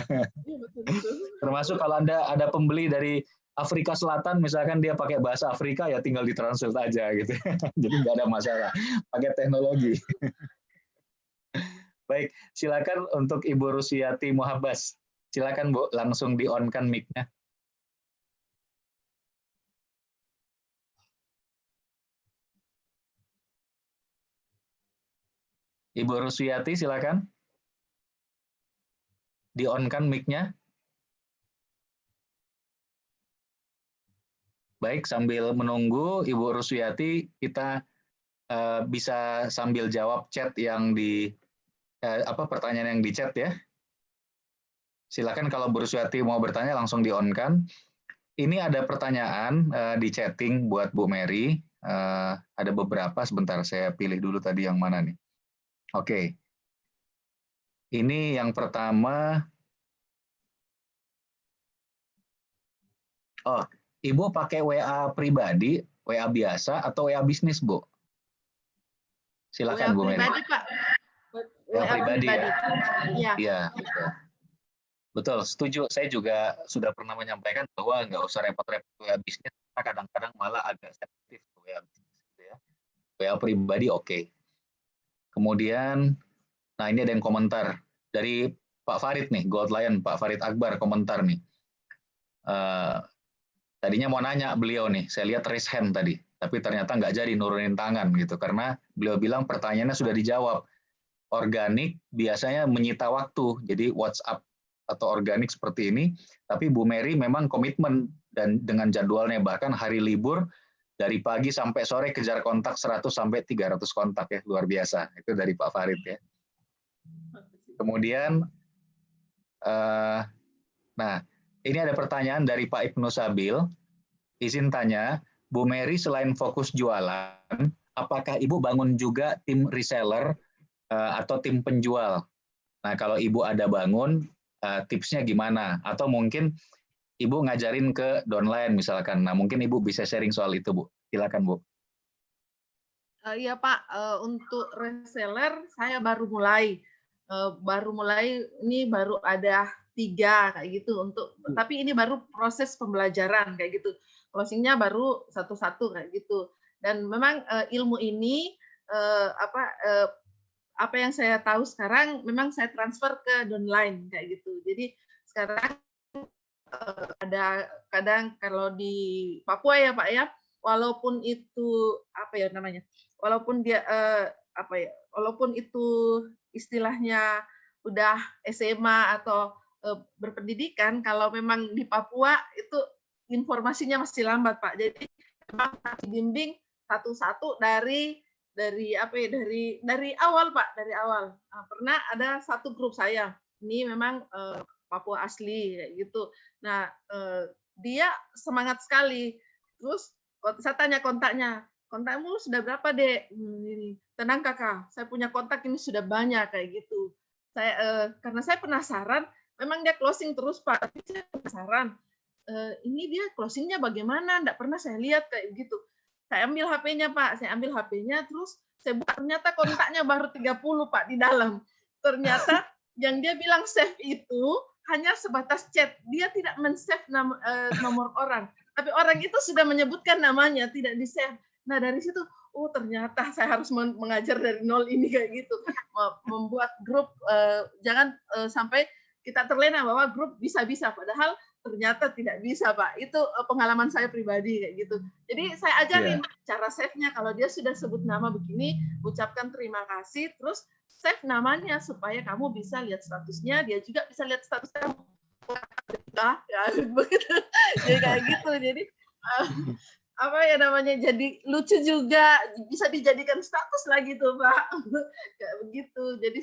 Termasuk kalau ada pembeli dari Afrika Selatan misalkan dia pakai bahasa Afrika ya tinggal ditranslate aja gitu. Jadi nggak ada masalah pakai teknologi. Baik, silakan untuk Ibu Rusuyati Muhabbas. Silakan Bu, langsung di-on-kan mic-nya. Ibu Rusuyati, silakan. Di-on-kan mic-nya. Baik, sambil menunggu Ibu Rusuyati, kita bisa sambil jawab chat yang di pertanyaan yang di chat ya. Silakan kalau Bu Rusuyati mau bertanya langsung di-on-kan. Ini ada pertanyaan di chatting buat Bu Mary. Ada beberapa, sebentar saya pilih dulu tadi yang mana nih. Oke. Ini yang pertama. Oh, Ibu pakai WA pribadi, WA biasa, atau WA bisnis, Bu? Silakan, Bu Mary. Pribadi, Pak. WA pribadi ya? Iya. Iya, betul. Setuju. Saya juga sudah pernah menyampaikan bahwa nggak usah repot-repot WA bisnis, karena kadang-kadang malah agak sensitif WA bisnis. Gitu ya. WA pribadi oke. Kemudian, nah ini ada yang komentar dari Pak Farid nih, Gold Lion, Pak Farid Akbar komentar nih. Tadinya mau nanya beliau nih, saya lihat raise hand tadi, tapi ternyata nggak jadi nurunin tangan gitu, karena beliau bilang pertanyaannya sudah dijawab. Organik biasanya menyita waktu, jadi WhatsApp atau organik seperti ini, tapi Bu Mary memang komitmen dan dengan jadwalnya, bahkan hari libur, dari pagi sampai sore kejar kontak 100 sampai 300 kontak ya, luar biasa. Itu dari Pak Farid ya. Kemudian, nah ini ada pertanyaan dari Pak Ibnu Sabil. Izin tanya, Bu Mary selain fokus jualan, apakah Ibu bangun juga tim reseller atau tim penjual? Nah kalau Ibu ada bangun, tipsnya gimana? Atau mungkin Ibu ngajarin ke downline misalkan. Nah mungkin Ibu bisa sharing soal itu Bu. Silakan Bu. Iya Pak, untuk reseller saya baru mulai ini baru ada 3 kayak gitu untuk, tapi ini baru proses pembelajaran kayak gitu, closingnya baru satu-satu kayak gitu. Dan memang ilmu ini apa yang saya tahu sekarang memang saya transfer ke downline kayak gitu. Jadi sekarang ada kadang kalau di Papua ya Pak ya, walaupun itu apa ya namanya, walaupun dia walaupun itu istilahnya udah SMA atau berpendidikan, kalau memang di Papua itu informasinya masih lambat Pak. Jadi memang dibimbing satu-satu dari awal Pak, dari awal. Nah, pernah ada satu grup saya, ini memang Papua asli kayak gitu. Nah, dia semangat sekali. Terus saya tanya kontakmu sudah berapa Dek? Ini. Tenang Kakak, saya punya kontak ini sudah banyak kayak gitu. Karena saya penasaran, memang dia closing terus Pak. Tapi saya penasaran, ini dia closingnya bagaimana? Nggak pernah saya lihat kayak gitu. Saya ambil HP-nya Pak, terus saya buka, ternyata kontaknya baru 30 Pak di dalam. Ternyata yang dia bilang save itu hanya sebatas chat, dia tidak men-save nomor orang. Tapi orang itu sudah menyebutkan namanya, tidak di-save. Nah dari situ, oh ternyata saya harus mengajar dari nol ini kayak gitu. Membuat grup, jangan sampai kita terlena bahwa grup bisa-bisa, padahal ternyata tidak bisa, Pak. Itu pengalaman saya pribadi kayak gitu. Jadi saya ajarin cara save-nya. Kalau dia sudah sebut nama begini, ucapkan terima kasih, terus save namanya supaya kamu bisa lihat statusnya, dia juga bisa lihat status kamu. Ya, begitu. Jadi kayak gitu. Jadi apa ya namanya, jadi lucu juga, bisa dijadikan status lagi tuh, Pak. Kayak begitu. Jadi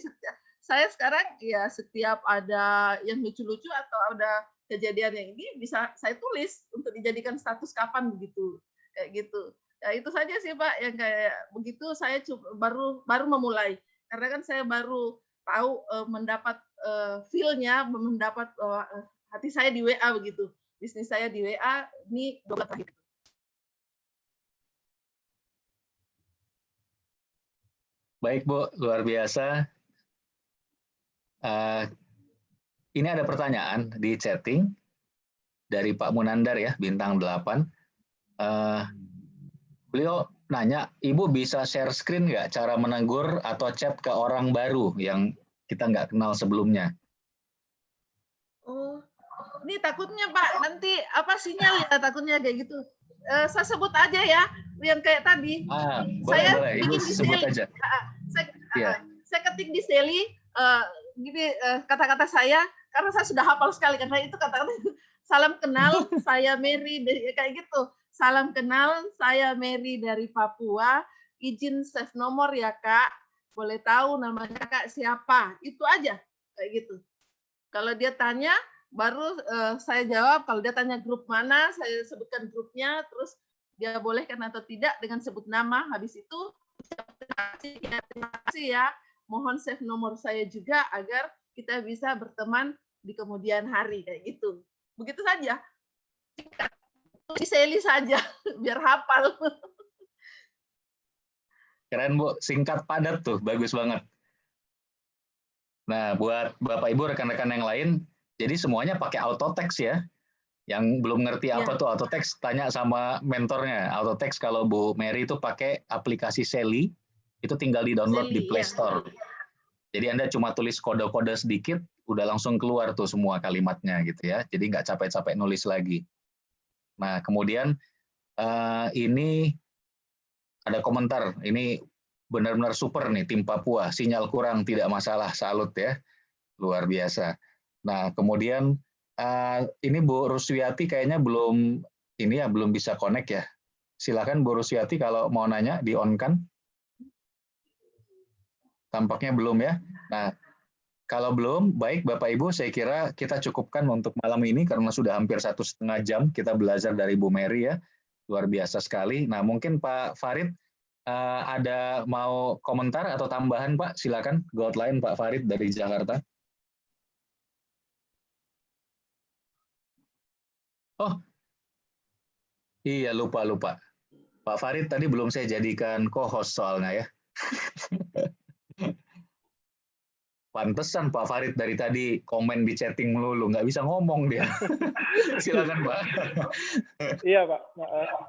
saya sekarang ya setiap ada yang lucu-lucu atau ada kejadian yang ini bisa saya tulis untuk dijadikan status kapan begitu, kayak gitu. Ya itu saja sih Pak, yang kayak begitu saya baru memulai, karena kan saya baru tahu mendapat feel-nya, mendapat hati saya di WA begitu, bisnis saya di WA ini 2 bulan terakhir. Baik Bu, luar biasa. Ini ada pertanyaan di chatting dari Pak Munandar ya, bintang 8. Beliau nanya, Ibu bisa share screen nggak cara menegur atau chat ke orang baru yang kita nggak kenal sebelumnya? Oh, ini takutnya Pak, nanti apa sinyal ya takutnya kayak gitu. Saya sebut aja ya, yang kayak tadi. Boleh, Ibu sebut aja. Saya ketik di Seli, gini kata-kata saya, karena saya sudah hafal sekali, karena itu kata-kata salam kenal, saya Mary, kayak gitu. Salam kenal, saya Mary dari Papua, izin save nomor ya Kak, boleh tahu namanya Kak siapa, itu aja, kayak gitu. Kalau dia tanya, baru saya jawab, kalau dia tanya grup mana, saya sebutkan grupnya, terus dia bolehkan atau tidak dengan sebut nama, habis itu, terima kasih ya, mohon save nomor saya juga, agar kita bisa berteman di kemudian hari, kayak gitu. Begitu saja. Di Seli saja, biar hafal. Keren Bu, singkat padat tuh, bagus banget. Nah, buat Bapak Ibu, rekan-rekan yang lain, jadi semuanya pakai autotext ya. Yang belum ngerti apa tuh autotext, tanya sama mentornya. Autotext kalau Bu Mary itu pakai aplikasi Seli, itu tinggal di-download di Play Store. Jadi Anda cuma tulis kode-kode sedikit, udah langsung keluar tuh semua kalimatnya gitu ya. Jadi nggak capek-capek nulis lagi. Nah, kemudian ini ada komentar, ini benar-benar super nih tim Papua, sinyal kurang tidak masalah, salut ya, luar biasa. Nah, kemudian ini Bu Ruswiati kayaknya belum bisa connect ya. Silakan Bu Ruswiati kalau mau nanya di on kan. Tampaknya belum ya. Nah, kalau belum, baik Bapak Ibu, saya kira kita cukupkan untuk malam ini karena sudah hampir 1,5 jam kita belajar dari Bu Mary ya. Luar biasa sekali. Nah, mungkin Pak Farid ada mau komentar atau tambahan Pak? Silakan, go outline Pak Farid dari Jakarta. Oh, iya lupa. Pak Farid tadi belum saya jadikan co-host soalnya ya. Pantesan Pak Farid dari tadi komen di chatting melulu, nggak bisa ngomong dia. Silakan Pak. Iya Pak,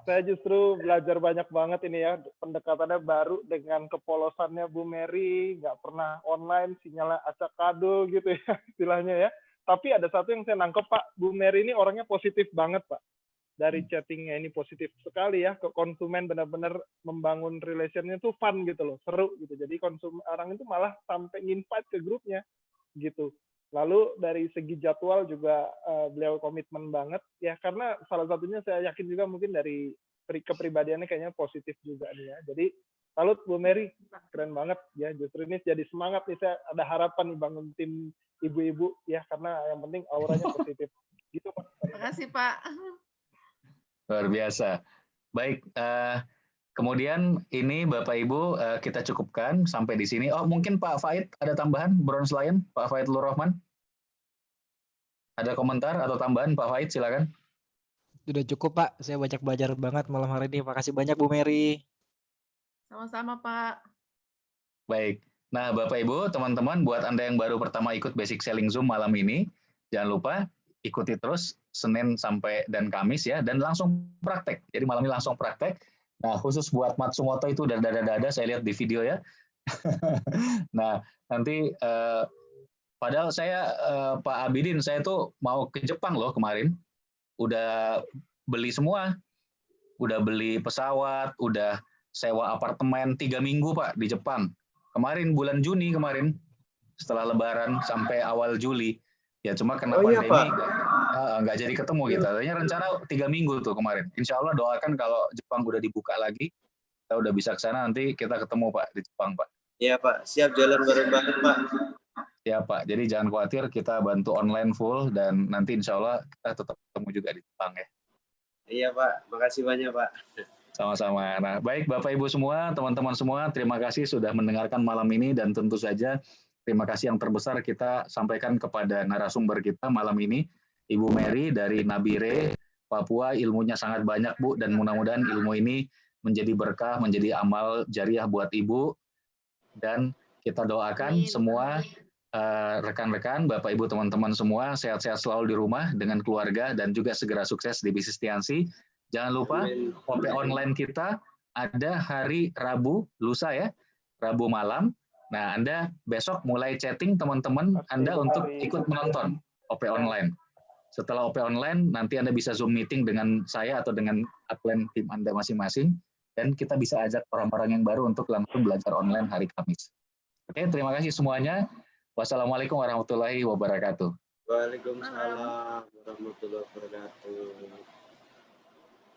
saya justru belajar banyak banget ini ya, pendekatannya baru dengan kepolosannya Bu Mary, nggak pernah online, sinyalnya acak kado gitu ya istilahnya ya. Tapi ada satu yang saya nangkep Pak, Bu Mary ini orangnya positif banget Pak. Dari chattingnya ini positif sekali ya, ke konsumen benar-benar membangun relationnya tuh fun gitu loh, seru gitu. Jadi orang itu malah sampai invite ke grupnya gitu. Lalu dari segi jadwal juga beliau komitmen banget ya, karena salah satunya saya yakin juga mungkin dari kepribadiannya kayaknya positif juga nih ya. Jadi salut Bu Mary, keren banget ya. Justru ini jadi semangat nih, saya ada harapan nih bangun tim ibu-ibu ya, karena yang penting auranya positif. Gitu Pak. Terima kasih Pak. Luar biasa. Baik, kemudian ini Bapak Ibu kita cukupkan sampai di sini. Oh, mungkin Pak Faid ada tambahan, Bronze Lion, Pak Faid Lur Rahman? Ada komentar atau tambahan Pak Faid, silakan. Sudah cukup Pak, saya banyak belajar banget malam hari ini. Makasih banyak Bu Mary. Sama-sama Pak. Baik. Nah, Bapak Ibu, teman-teman, buat Anda yang baru pertama ikut Basic Selling Zoom malam ini, jangan lupa ikuti terus Senin sampai dan Kamis ya, dan langsung praktek. Jadi malam ini langsung praktek. Nah, khusus buat Matsumoto itu udah dada-dada, saya lihat di video ya. Nah, nanti padahal saya Pak Abidin, saya tuh mau ke Jepang loh kemarin. Udah beli semua. Udah beli pesawat, udah sewa apartemen 3 minggu Pak di Jepang. Kemarin bulan Juni kemarin, setelah Lebaran sampai awal Juli. Ya cuma kena pandemi, nggak jadi ketemu gitu. Tadinya rencana 3 minggu tuh kemarin. Insya Allah doakan kalau Jepang udah dibuka lagi, kita udah bisa ke sana, nanti kita ketemu Pak di Jepang Pak. Iya Pak, siap jalan bareng-bareng Pak. Ya Pak, jadi jangan khawatir, kita bantu online full dan nanti insya Allah kita tetap ketemu juga di Jepang ya. Iya Pak, makasih banyak Pak. Sama-sama. Nah, baik Bapak Ibu semua, teman-teman semua, terima kasih sudah mendengarkan malam ini dan tentu saja terima kasih yang terbesar kita sampaikan kepada narasumber kita malam ini, Ibu Mary dari Nabire, Papua. Ilmunya sangat banyak Bu, dan mudah-mudahan ilmu ini menjadi berkah, menjadi amal jariah buat Ibu. Dan kita doakan semua rekan-rekan, Bapak Ibu, teman-teman semua sehat-sehat selalu di rumah dengan keluarga dan juga segera sukses di bisnis Tiansi. Jangan lupa OP online kita ada hari Rabu, lusa ya, Rabu malam. Nah, Anda besok mulai chatting teman-teman Anda untuk ikut menonton OP online. Setelah OP online, nanti Anda bisa Zoom meeting dengan saya atau dengan upline tim Anda masing-masing, dan kita bisa ajak orang-orang yang baru untuk langsung belajar online hari Kamis. Oke, terima kasih semuanya. Wassalamualaikum warahmatullahi wabarakatuh. Waalaikumsalam warahmatullahi wabarakatuh.